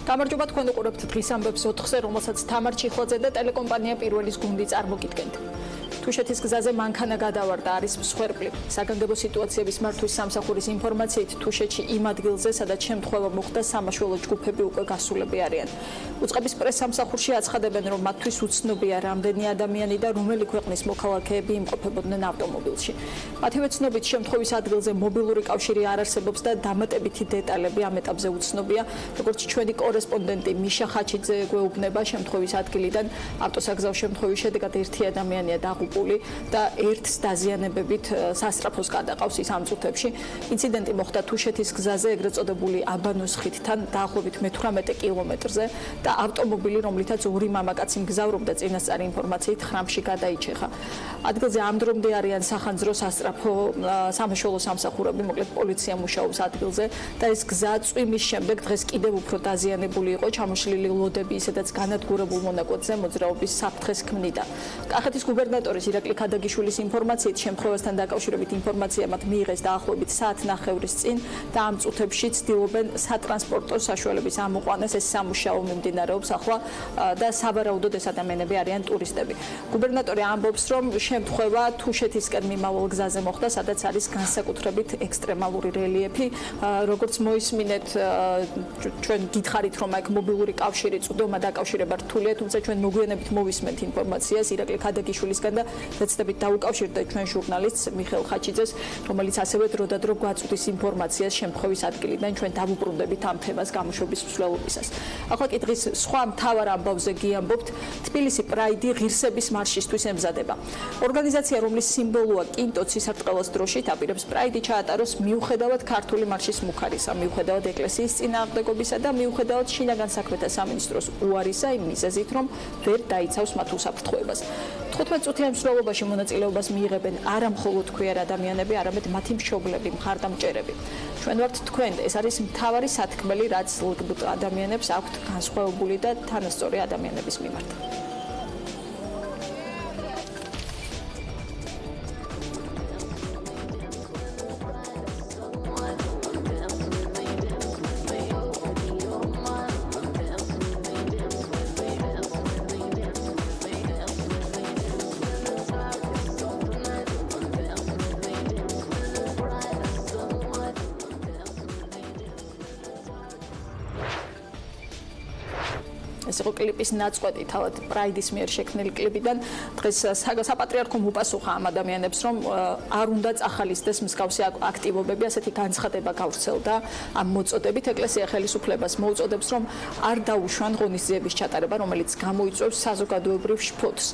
გამარჯობა, თქვენ უყურებთ დღის ამბებს 4-ზე, რომელსაც თამარ ჩიხლაძე და ტელეკომპანია პირველის გუნდი წარმოგიდგენთ. თუშეთის გზაზე მანქანა გადავარდა, არის მსხვერპლი. საგანგებო სიტუაციების მართვის სამსახურის ინფორმაციით თუშეთში იმ ადგილზე, სადაც შემთხვევა მოხდა, სამაშველო ჯგუფები უკვე გასულები არიან. უწყების პრეს-სამსახურში აცხადებენ, რომ მათთვის უცნობია, რამდენი ადამიანი და რომელი ქვეყნის მოქალაქეები იმყოფებოდნენ ავტომობილში. მათივე ცნობით, შემთხვევის ადგილზე მობილური კავშირი არ არსებობს და დამატებითი დეტალები ამ ეტაპზე უცნობია. როგორც ჩვენი კორესპონდენტი მიშა ხაჩიძე გვეუბნება, შემთხვევის ადგილიდან ავტოსაგზაო შემთხვევის შედეგად ერთი ადამიანია დაღუპული და ერთს დაზიანებებით სასწრაფოს გადაყავს ის ამ წუთებში. ინციდენტი მოხდა თუშეთის გზაზე, ეგრეთ წოდებული აბანოს ხიდთან, დაახლოებით 18 კილომეტრზე და ავტომობილი, რომლითაც ორი მამაკაცი მგზავრობდა, წინასწარი ინფორმაციით ხრამში გადაიჩეხა. ადგილზე ამ დრომდე არიან სახანძრო სასწრაფო სამაშველო სამსახურები, მოკლედ პოლიცია მუშაობს ადგილზე და ეს გზა წვიმის შემდეგ დღეს კიდევ უფრო დაზიანებული იყო, ჩამოშლილი ლოდები ისედაც განადგურებულ მონაკვეთზე მოძრაობის საფრთხეს ქმნიდა. კახეთის გუბერნატორის ირაკლი ქადაგიშვილის ინფორმაციით, შემთხვევასთან დაკავშირებით ინფორმაცია მათ მიიღეს დაახლოებით საათნახევრის წინ და ამ წუთებში ცდილობენ სატრანსპორტო საშუალების ამოყვანას, ეს სამუშაო მიმდინარეობს ახლა და სავარაუდოდ ეს ადამიანები არიან ტურისტები. გუბერნატორი ამბობს, რომ შემთხვევა თუშეთისკენ მიმავალ გზაზე მოხდა, სადაც არის განსაკუთრებით ექსტრემალური რელიეფი. როგორც მოისმინეთ, ჩვენ გითხარით, რომ აქ მობილური კავშირი წვდომა დაკავშირება რთულია, თუმცა ჩვენ მოგვიანებით მოვისმენთ ინფორმაციას ირაკლი ქადაგიშვილისგან და ვეცდებით დაუკავშირდა ჩვენ ჟურნალისტს მიხეილ ხაჩიძეს, რომელიც ასევე დროდადრო გვაწვდის ინფორმაციას შემთხვევის ადგილიდან, ჩვენ დავუბრუნდებით ამ თემას გამოშვების მსვლელობისას. ახლა კი დღის სხვა მთავარ ამბავზე გიამბობთ. თბილისი პრაიდი ღირსების მარშისთვის ემზადება. ორგანიზაცია, რომლის სიმბოლოა კინტო ცისარტყელას დროშით, აპირებს პრაიდი ჩაატაროს მიუხედავად ქართული მარშის მუხარისა, მიუხედავად ეკლესიის წინააღმდეგობისა და მიუხედავად შინაგან საქმეთა სამინისტროს უარისა იმ მიზეზით, რომ ვერ დაიცავს მათ უსაფრთხოებას. 15 წუთიან მსვლელობაში მონაწილეობას მიიღებენ არა მხოლოდ ქვიერ ადამიანები, არამედ მათი მშობლები, მხარდამჭერები. ჩვენ ვართ თქვენ, ეს არის მთავარი სათქმელი, რაც ლგბტ ადამიანებს აქვთ განსხვავებული და თანასწორი ადამიანების მიმართ. ეს იყო კლიპის ნაწყვეტი თავად პრაიდის მიერ შექმნილი კლიპიდან. დღეს საპატრიარქომ უპასუხა ამ ადამიანებს, რომ არ უნდა წახალისდეს მსგავსი აქტივობები, ასეთი განცხადება გავრცელდა ამ მოწოდებით. ეკლესია ხელისუფლებას მოუწოდებს, რომ არ დაუშვან ღონისძიების ჩატარება, რომელიც გამოიწვევს საზოგადოებრივ შფოთს.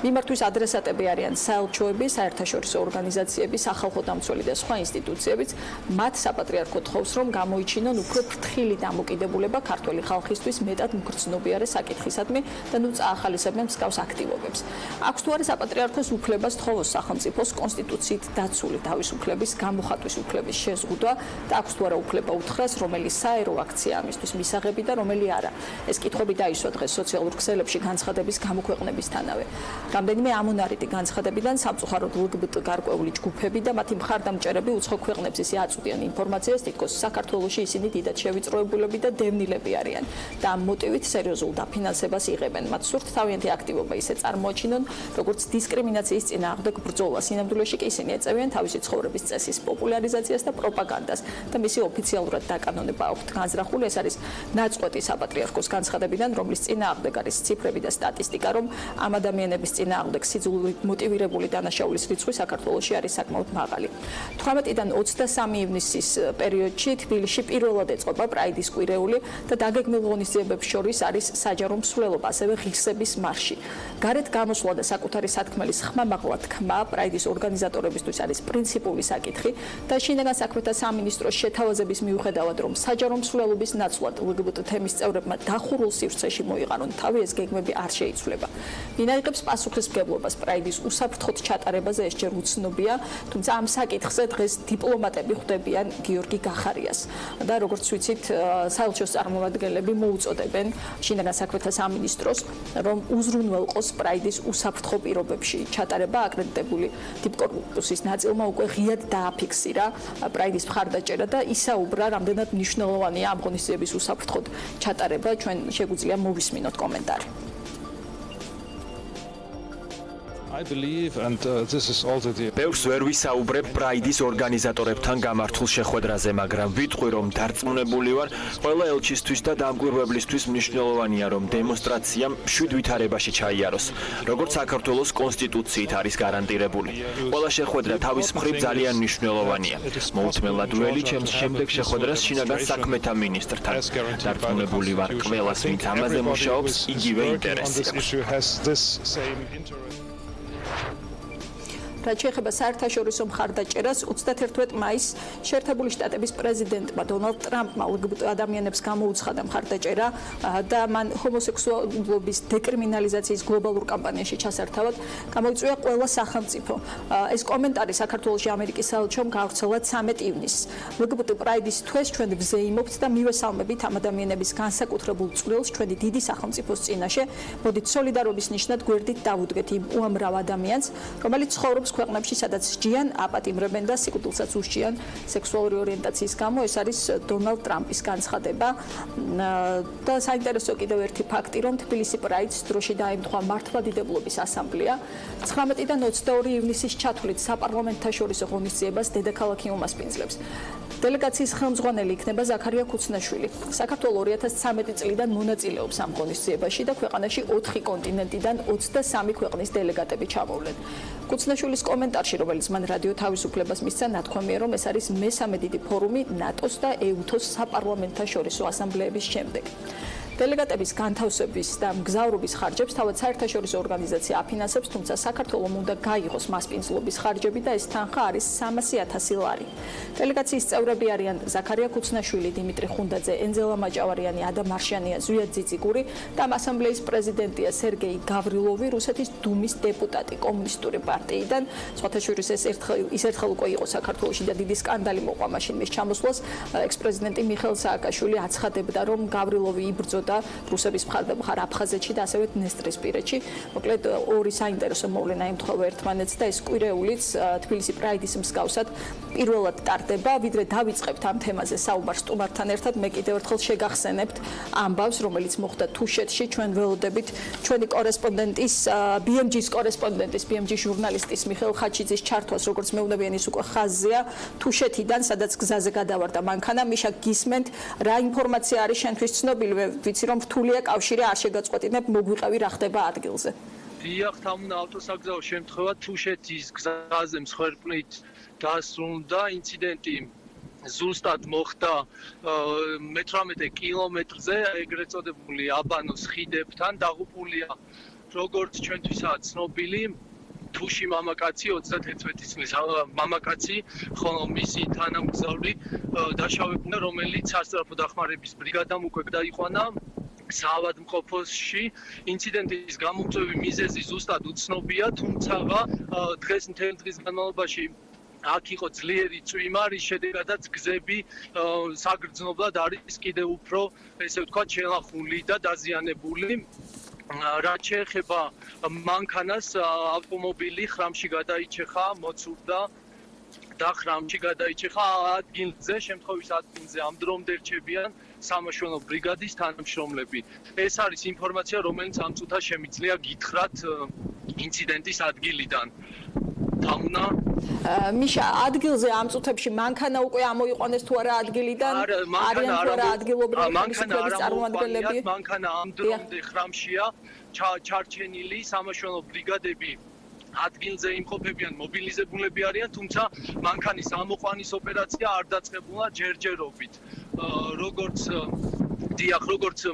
მიმართვის ადრესატები არიან საელჩოები, საერთაშორისო ორგანიზაციები, სახალხო დამცველი და სხვა ინსტიტუციებიც. მათ საპატრიარქო თხოვს, რომ გამოიჩინონ უფრო ფრთხილი დამოკიდებულება ქართველი ხალხისთვის მეტად მგრძნობიარე საკითხისადმი და ნუ წაახალისებენ მსგავს აქტივობებს. აქვს თუ არა საპატრიარქოს უფლებას თხოვოს სახელმწიფოს კონსტიტუციით დაცული თავისუფლების გამოხატვის უფლების შეზღუდვა და აქვს თუ არა უფლება უთხრას, რომელი საერო აქცია ამისთვის მისაღები და რომელი არა. ეს კითხვები დაისვა დღეს სოციალურ ქსელებში განცხადების გამოქვეყნებისთანავე. რამდენიმე ამონარიდი განცხადებიდან სამწუხაროდ ლგბტ გარკვეული ჯგუფები და მათი მხარდამჭერები უცხო ქვეყნებს ისე აწვდიან ინფორმაციას, თითქოს საქართველოში ისინი დიდად შევიწროებულები და დევნილები არიან და ამ მოტივით სერიოზულ დაფინანსებას იღებენ. მათ სურთ თავიანთი აქტივობა ისე წარმოაჩინონ, როგორც დისკრიმინაციის წინააღმდეგ ბრძოლა. სინამდვილეში კი ისინი ეწევიან თავისი ცხოვრების წესის პოპულარიზაციას და პროპაგანდას და მისი ოფიციალურად დაკანონება აქვთ განზრახული. ეს არის ნაწყვეტი საპატრიარქოს განცხადებიდან, რომლის წინააღმდეგ არის ციფრები და სტატისტიკა, რომ ამ ადამიანების წინააღმდეგ სიძულვით მოტივირებული დანაშაულის რიცხვი საქართველოში არის საკმაოდ მაღალი. 18-დან 23 ივნისის პერიოდში თბილისში პირველად ეწყობა პრაიდის კვირეული და დაგეგმილ ღონისძიებებს შორის არის საჯარო მსვლელობა, ასევე ღირსების მარში. გარეთ გამოსვლა და საკუთარი სათქმელის ხმამაღლა თქმა პრაიდის ორგანიზატორებისთვის არის პრინციპული საკითხი და შინაგან საქმეთა სამინისტროს შეთავაზების მიუხედავად, რომ საჯარო მსვლელობის ნაცვლად ლგბტ თემის წევრებმა დახურულ სივრცეში მოიყანონ თავი, ეს გეგმები არ შეიცვლება. ვინაიღებს პასუხისმგებლობას პრაიდის უსაფრთხოდ ჩატარებაზე, ეს ჯერ უცნობია, თუმცა ამ საკითხზე დღეს დიპლომატები ხვდებიან გიორგი გახარიას და როგორც ვიცით, საელჩოს წარმომადგენლები მოუწოდებენ შინაგან საქმეთა სამინისტროს, რომ უზრუნველყოს პრაიდის უსაფრთხო პირობებში ჩატარება. აკრედიტებული დიპკორპუსის ნაწილმა უკვე ღიად დააფიქსირა პრაიდის მხარდაჭერა და ისაუბრა, რამდენად მნიშვნელოვანია ამ ღონისძიების უსაფრთხოდ ჩატარება. ჩვენ შეგვიძლია მოვისმინოთ კომენტარი. ბევრს ვერ ვისაუბრებ პრაიდის ორგანიზატორებთან გამართულ შეხვედრაზე, მაგრამ ვიტყვი, რომ დარწმუნებული ვარ, ყველა ელჩისთვის და დამკვირვებლისთვის მნიშვნელოვანია, რომ დემონსტრაციამ 7 ვითარებაში ჩაიაროს, როგორც საქართველოს კონსტიტუციით არის გარანტირებული. ყველა შეხვედრა თავის მხრივ ძალიან მნიშვნელოვანია. მოუთმელად ველი ჩემს შემდეგ შეხვედრას შინაგან საქმეთა მინისტრთან. დარწმუნებული ვარ, ყველას, ვინც ამაზე მუშაობს, იგივე ინტერესი აქვს. რაც შეეხება საერთაშორისო მხარდაჭერას, 31 მაისს შეერთებული შტატების პრეზიდენტმა დონალდ ტრამპმა ლგბტ ადამიანებს გამოუცხადა მხარდაჭერა და მან ჰომოსექსუალობის დეკრიმინალიზაციის გლობალურ კამპანიაში ჩასართავად გამოიწვია ყველა სახელმწიფო. ეს კომენტარი საქართველოში ამერიკის საელჩომ გავრცელა 13 ივნისს. ლგბტ პრაიდის თვეს ჩვენ ვზეიმობთ და მივესალმებით ამ ადამიანების განსაკუთრებულ წვლილს ჩვენი დიდი სახელმწიფოს წინაშე. მოდით სოლიდარობის ნიშნად გვერდით დავუდგეთ იმ უამრავ ადამიანს, რომელიც ცხოვრობს ქვეყნებში, სადაც სჯიან, აპატიმრებენ და სიკვდილსაც უსჯიან სექსუალური ორიენტაციის გამო. ეს არის დონალდ ტრამპის განცხადება. და საინტერესო კიდევ ერთი ფაქტი, რომ თბილისი პრაიდს დროში დაემთხვა მართლმადიდებლობის ასამბლეა. 19-დან 22 ივნისის ჩათვლით საპარლამენტთაშორისო ღონისძიებას დედაქალაქი უმასპინძლებს. დელეგაციის ხელმძღვანელი იქნება ზაქარია ქუცნაშვილი. საქართველოს 2013 წლიდან მონაწილეობს ამ ღონისძიებაში და ქვეყანაში 4 კონტინენტიდან 23 ქვეყნის დელეგატები ჩამოვლენ. ქუცნაშვილის კომენტარში, რომელიც მან რადიო თავისუფლებას მისცა, ნათქვამია, რომ ეს არის მესამე დიდი ფორუმი ნატოს და ეუთოს საპარლამენტთაშორისო ასამბლეების შემდეგ. დელეგატების განთავსების და მგზავრობის ხარჯებს თავად საერთაშორისო ორგანიზაცია აფინანსებს, თუმცა საქართველოს უნდა გაიღოს მასპინძლობის ხარჯები და ეს თანხა არის 300,000 ლარი. დელეგაციის წევრები არიან ზაქარია ქუცნაშვილი, დიმიტრი ხუნდაძე, ენზელა მაჭავარიანი, ადამ მარშიანია, ზვიად ძიციგური და ასამბლეის პრეზიდენტია სერგეი გავრილოვი, რუსეთის დუმის დეპუტატი კომუნისტური პარტიიდან. სხვათა შორის ის ერთხელ უკვე იყო საქართველოში და დიდი სკანდალი მოყვა მაშინ მის ჩამოსვლას. ექს-პრეზიდენტი მიხეილ სააკაშვილი აცხადებდა, რომ გავრილოვი იბრძოდა რუსების მხარ აფხაზეთში და ასევე დნესტრისპირეთში. მოკლედ ორი საინტერესო მოვლენა ემთხვევა ერთმანეთს და ეს კვირეულიც თბილისი პრაიდის მსგავსად პირველად ტარდება. ვიდრე დავიწყებთ ამ თემაზე საუბარს სტუმართან ერთად, მე კიდევ ერთხელ შეგახსენებთ ამბავს, რომელიც მოხდა თუშეთში. ჩვენ ველოდებით ჩვენი კორესპონდენტის, BMG-ის კორესპონდენტის, BMG ჟურნალისტის მიხეილ ხაჩიძის ჩართვას, როგორც მეუბნებიან, ის უკვე ხაზზეა თუშეთიდან, სადაც გზაზე გადავარდა მანქანა. მიშა, გისმენთ, რა ინფორმაცია არის შენთვის ცნობილი? ვიცი, რომ რთულია კავშირი, არ შეგაწყვეტინებ, მოგვიყევი რა ხდება ადგილზე. დიახ, თამუნა ავტოსაგზაო შემთხვევა თუშეთის გზაზე მსხვერპლით დასრულდა. ინციდენტი ზუსტად მოხდა 18 კილომეტრზე, ეგრეთ წოდებული აბანოს ხიდებთან. დაღუპულია, როგორც ჩვენთვისაც ცნობილი, თუში მამაკაცი, 31 წლის მამაკაცი, ხოლო მისი თანამგზავრი დაშავებული, რომელიც სასწრაფო დახმარების ბრიგადამ უკვე დაიყვანა საავადმყოფოში. ინციდენტის გამომწვევი მიზეზი ზუსტად უცნობია, თუმცა დღეს მთელი დღის განმავლობაში აქ იყო ძლიერი წვიმა, რის შედეგადაც გზები საგრძნობლად არის კიდევ უფრო, ესე ვთქვათ, შელახული და დაზიანებული. რაც შეეხება მანქანას, ავტომობილი ხრამში გადაიჭეხა, მოცურდა და ხრამში გადაიჭეხა ადგილზე, შემთხვევის ადგილზე ამ დრომდე რჩებიან სამაშველო ბრიგადის თანამშრომლები. ეს არის ინფორმაცია, რომელიც ამ წუთას შემიძლია გითხრათ ინციდენტის ადგილიდან. თამუნა მიშა, ადგილზე ამ წუთებში მანქანა უკვე ამოიყვანეს თუ არა ადგილიდან? არიან თუ არა ადგილობრივი ხელისუფლების წარმომადგენლები? მანქანა ამ დრომდე ხრამშია ჩარჩენილი, სამაშველო ბრიგადები ადგილზე იმყოფებიან, მობილიზებულები არიან, თუმცა მანქანის ამოყვანის ოპერაცია არ დაწყებულა ჯერჯერობით. როგორც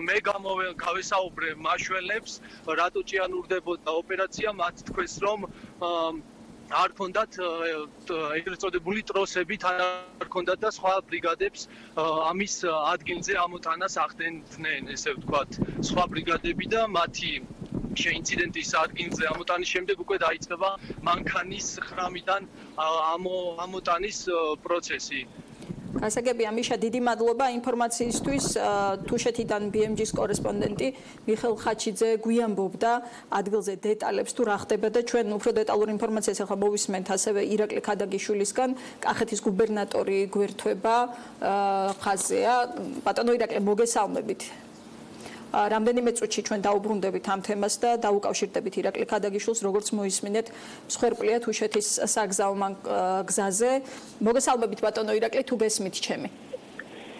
მე გავესაუბრე მაშველებს, რატო ჭიანურდებოდა ოპერაცია, მათ თქვეს, რომ არ ქონდათ ეგრეთ წოდებული ტროსები, არ ქონდათ და სხვა ბრიგადებს ამის ადგილზე ამოტანას ახდენდნენ, ესე ვთქვათ, სხვა ბრიგადები და მათი ინციდენტის ადგილზე ამოტანის შემდეგ უკვე დაიწყება მანქანის ხრამიდან ამოტანის პროცესი. გასაგებია მიშა, დიდი მადლობა ინფორმაციისთვის. თუშეთიდან BMG-ის კორესპონდენტი მიხელ ხაჩიძე გვიამბობდა ადგილზე დეტალებს თუ რა ხდება და ჩვენ უფრო დეტალურ ინფორმაციას ახლა მოვისმენთ ასევე ირაკლი ქადაგიშვილისგან, კახეთის გუბერნატორი გვერდება ხაზია. ბატონო ირაკლი, მოგესალმებით. რამდენიმე წუთში ჩვენ დაუბრუნდებით ამ თემას და დაუკავშირდებით ირაკლი ქადაგიშვილს, როგორც მოისმინეთ, მსხვერპლია თუშეთის საგზაო გზაზე. მოგესალმებით ბატონო ირაკლი, თუ გესმით ჩემი.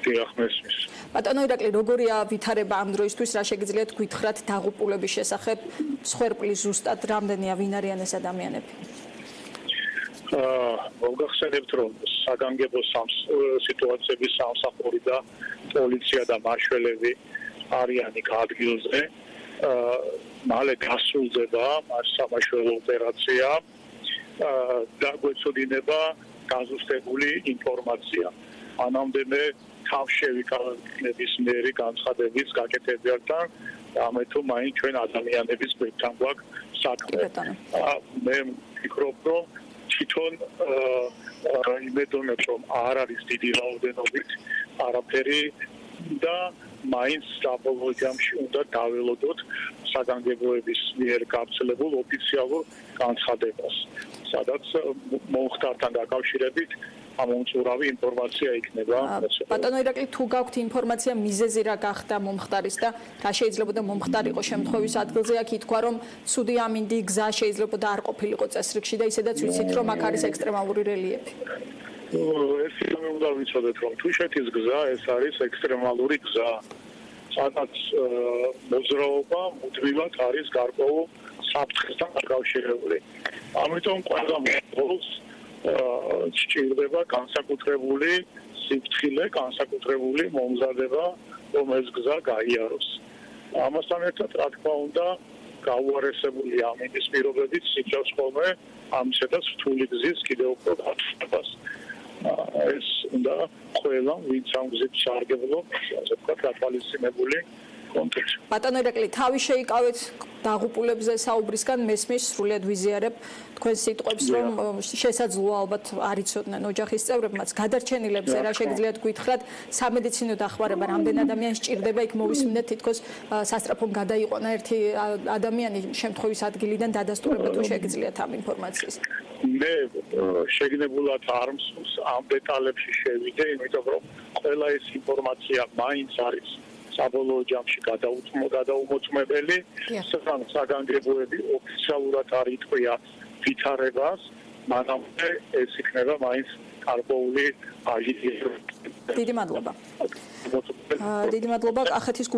დიახ, მესმის. ბატონო ირაკლი, როგორია ვითარება ამ დროისთვის, რა შეგიძლიათ გითხრათ დაღუპულების შესახებ, მსხვერპლის ზუსტად რამდენია, ვინ არიან ეს ადამიანები? მოგახსენებთ, რომ საგანგებო სიტუაციების სამსახური და პოლიცია და მაშველები არიან იქ ადგილზე. მალე გასულდება სამაშველო ოპერაცია და გვეცოდინება გაზუსტებული ინფორმაცია. მანამდე მე თავშევი კანონების მერი განცხადების გაკეთებიართან ამე თუ მაინც ჩვენ ადამიანების გვერდთან გვაქვს საქმე. მე ვფიქრობ, რომ თვითონ იმედოვნებ, რომ არ არის დიდი რაოდენობით არაფერი და მაინც საბოლოო ჯამში უნდა დაველოდოთ საგანგებოების მიერ გავრცელებულ ოფიციალურ განცხადებას, სადაც მომხდართან დაკავშირებით ამომწურავი ინფორმაცია იქნება. ბატონო ირაკლი, თუ გაქვთ ინფორმაცია მიზეზი რა გახდა მომხდარის და რა შეიძლებოდა მომხდარი იყო შემთხვევის ადგილზე, აქ ითქვა, რომ ცუდი ამინდი გზა შეიძლებოდა არ ყოფილიყო წესრიგში და ისედაც ვიცით, რომ აქ არის ექსტრემალური რელიეფი. ეს უნდა ვიცოდეთ, რომ თუშეთის გზა ეს არის ექსტრემალური გზა, სადაც მოძრაობა მუდმივად არის გარკვეულ საფრთხესთან დაკავშირებული. ამიტომ ყველა მოძრაობს სჭირდება განსაკუთრებული სიფრთხილე, განსაკუთრებული მომზადება, რომ ეს გზა გაიაროს. ამასთან ერთად, რა თქმა უნდა, გაუარესებული ამინდის პირობებით სიძავს ხოლმე ამისათვის რთული გზის კიდევ უფრო გათვალებას. ეს უნდა ყველა ვინც ამ გზით სარგებლობს, ასე ვთქვათ, გათვალისწინებული კონტექსტი. ბატონო ირაკლი, თავი შეიკავეთ დაღუპულებზე საუბრისგან, მესმის სრულიად ვიზიარებ თქვენ სიტყვებს, რომ შესაძლოა ალბათ არ იცოდნენ ოჯახის წევრებმაც. გადარჩენილებზე რა შეგიძლიათ გითხრათ, სამედიცინო დახმარება რამდენ ადამიანს სჭირდება, იქ მოვისმინეთ თითქოს სასწრაფომ გადაიყვანა ერთი ადამიანი შემთხვევის ადგილიდან დადასტურება თუ შეგიძლიათ ამ ინფორმაციის. მე შეგნებულად არ მსურს ამ დეტალებში შევიდე, იმიტომ რომ ყველა ეს ინფორმაცია მაინც არის საბოლოო ჯამში გადაუმოწმებელი, სანამ საგანგებოები ოფიციალურად არ იტყვია ვითარებას, მანამდე ეს იქნება მაინც გარკვეული აჟიტაცია. დიდი მადლობა. დიდი მადლობა. კახეთის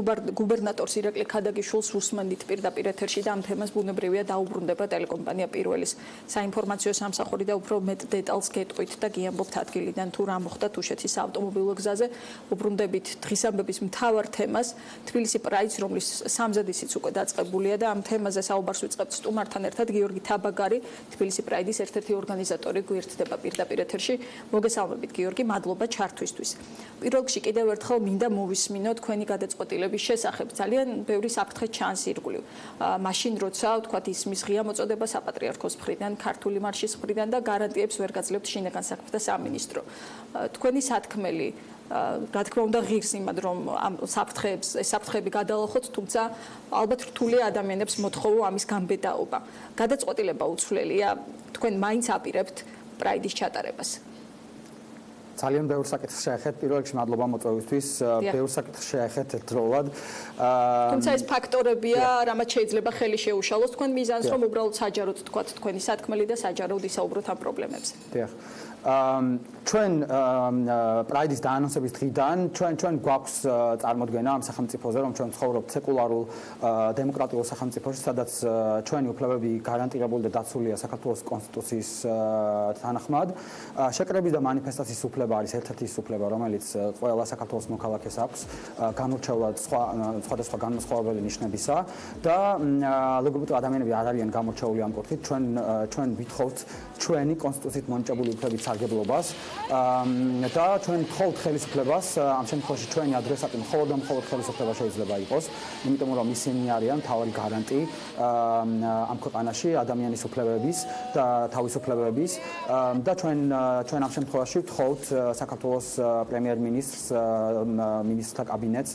გუბერნატორს ირაკლი ქადაგიშვილს უსმენთ პირდაპირ ეთერში და ამ თემას ბუნებრივია დაუბრუნდება ტელეკომპანია პირველის საინფორმაციო სამსახური და უფრო მეტ დეტალს გეტყვით და გიამბობთ ადგილიდან თუ რა მოხდა თუშეთის ავტომობილო გზაზე. უბრუნდებით დღის ამბების მთავარ თემას, თბილისი პრაიდს, რომლის სამზადისიც უკვე დაწყებულია და ამ თემაზე საუბარს ვიწყებთ სტუმართან ერთად. გიორგი თაბაგარი, თბილისი პრაიდის ერთ-ერთი ორგანიზატორი, გვერდდება პირდაპირ ეთერში. მოგესალმებით გიორგი, მადლობა ჩართვისთვის. პირველ რიგში კიდევ ერთხელ მინდა მოვისმინო თქვენი გადაწყვეტილების შესახებ. ძალიან ბევრი საფრთხე ჩანს ირგვლივ. მაშინ როცა ვთქვათ ისმის ღია მოწოდება საპატრიარქოს მხრიდან, ქართული მარშის მხრიდან და გარანტიებს ვერ გაძლევთ შინაგან საქმეთა სამინისტრო. თქვენი სათქმელი რა თქმა უნდა ღირს იმად რომ ამ საფრთხეები გადაალახოთ, თუმცა ალბათ რთულია ადამიანებს მოთხოვო ამის გამბედაობა. გადაწყვეტილება უცვლელია, თქვენ მაინც აპირებთ პრაიდის ჩატარებას. ძალიან ბევრ საკითხს შეეხეთ. პირველ რიგში მადლობა მოწვევისთვის. ბევრ საკითხს შეეხეთ ერთდროულად. თუმცა ეს ფაქტორებია, რამაც შეიძლება ხელი შეუშალოს თქვენ მიზანს, რომ უბრალოდ საჯაროდ თქვათ თქვენი სათქმელი და საჯაროდ ისაუბროთ ამ პრობლემებზე. დიახ. ჩვენ პრაიდის დაანონსების დღიდან ჩვენ გვაქვს წარმოდგენა ამ სახელმწიფოზე, რომ ჩვენ ცხოვრობთ სეკულარულ დემოკრატიულ სახელმწიფოში, სადაც ჩვენი უფლებები გარანტირებული და დაცულია საქართველოს კონსტიტუციის თანახმად. შეკრების და მანიფესტაციის უფლება არის ერთ-ერთი ის უფლება, რომელიც ყველა საქართველოს მოქალაქეს აქვს, განურჩევლად სხვადასხვა განმასხვავებელი ნიშნებისა და ლგბტ ადამიანები არ არიან გამორჩეული ამ კუთხით. ჩვენ ვითხოვთ ჩვენი კონსტიტუციით მონიჭებული უფლებებით სარგებლობას და ჩვენ მხოლოდ ხელისუფლებას ამ შემთხვევაში ჩვენი ადრესატი მხოლოდ ხელისუფლება შეიძლება იყოს, იმიტომ რომ ისინი არიან მთავარი გარანტი ამ ქვეყანაში ადამიანის უფლებების და თავისუფლებების და ჩვენ ამ შემთხვევაში ვთხოვთ საქართველოს პრემიერ-მინისტრს, მინისტრთა კაბინეტს,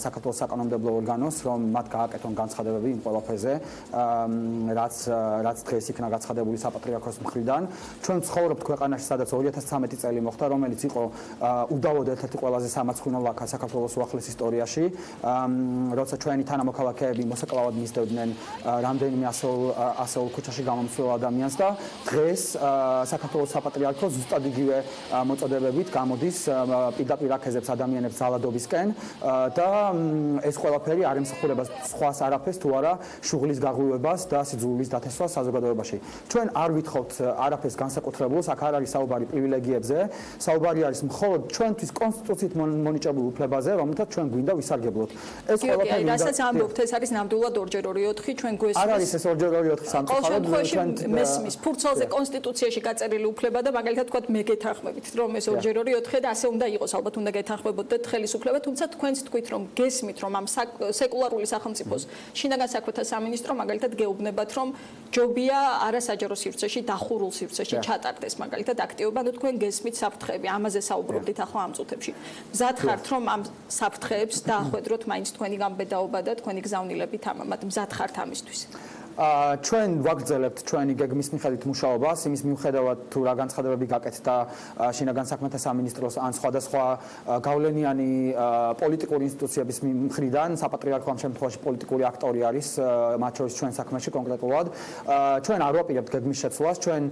საქართველოს საკანონმდებლო ორგანოს, რომ მათ გააკეთონ განცხადებები იმ ყველაფერზე, რაც დღეს იქნა გაცხადებული საპატრიარქოს მხრიდან. ჩვენ ვცხოვრობთ ქვეყანაში, სადაც 2013 წელი მოხდა, რომელიც იყო უდავოდ ერთ-ერთი ყველაზე სამარცხვინო ლაქა საქართველოს უახლეს ისტორიაში, როცა ჩვენი თანამოქალაქეები მოსაკლავად მისდევდნენ რამდენიმე ასეულ ქუჩაში გამომცვლელ ადამიანს და დღეს საქართველოს საპატრიარქო ზუსტად იგივე მოწოდებებით გამოდის პირდაპირ აქეზებს ადამიანებს ძალადობისკენ და ეს ყველაფერი არ ემსახურება სხვას არაფერს თუ არა შუღლის გაღვივებას და სიძულვილის დათესვას საზოგადოებაში. ჩვენ არ ვითხოვთ არაფერს განსაკუთრებულს, აქ არ არის საუბარი პრივილეგიებზე, საუბარი არის მხოლოდ ჩვენთვის კონსტიტუციით მონიჭებულ უფლებაზე, რომელთაც ჩვენ გვინდა ვისარგებლოთ. ეს ყველაფერი რასაც ამბობთ, ეს არის ნამდვილად 2-2-4, ჩვენ გვესმის. არ არის ეს 2-2-4 სამწუხაროდ ჩვენ მესმის ფურცელზე კონსტიტუციაში გაწერილი უფლება და მაგალითად თქვა მე გეთანხმებით, რომ ეს 2-2-4 და ასე უნდა იყოს, ალბათ უნდა გეთანხმებოდეთ ხელისუფლება, თუმცა თქვენც თქვით, რომ გესმით, რომ ამ სეკულარული სახელმწიფოს შინაგან საქმეთა სამინისტრო მაგალითად გეუბნებათ, რომ ჯობია არასაჯარო სივრცეში, დახურულ სივრცეში ჩატარდეს მაგალითად აქტივობა, ნუ თქვენ გესმით საფრთხეები, ამაზე საუბრობდით ახლა ამ წუთებში. მზად ხართ, რომ ამ საფრთხეებს დაახვედროთ მაინც თქვენი გამბედაობა და თქვენი გზავნილებით ამამად, მზად ხართ ამისთვის. ჩვენ ვაგრძელებთ ჩვენი გეგმის მიხედვით მუშაობას, იმის მიუხედავად თუ რა განცხადებები გაკეთდა შინაგან საქმეთა სამინისტროს ან სხვადასხვა გავლენიანი პოლიტიკური ინსტიტუციების მხრიდან, საპატრიარქო ამ შემთხვევაში პოლიტიკური აქტორი არის, მათ შორის ჩვენ საქმეში კონკრეტულად. ჩვენ არ ვაპირებთ გეგმის შეცვლას, ჩვენ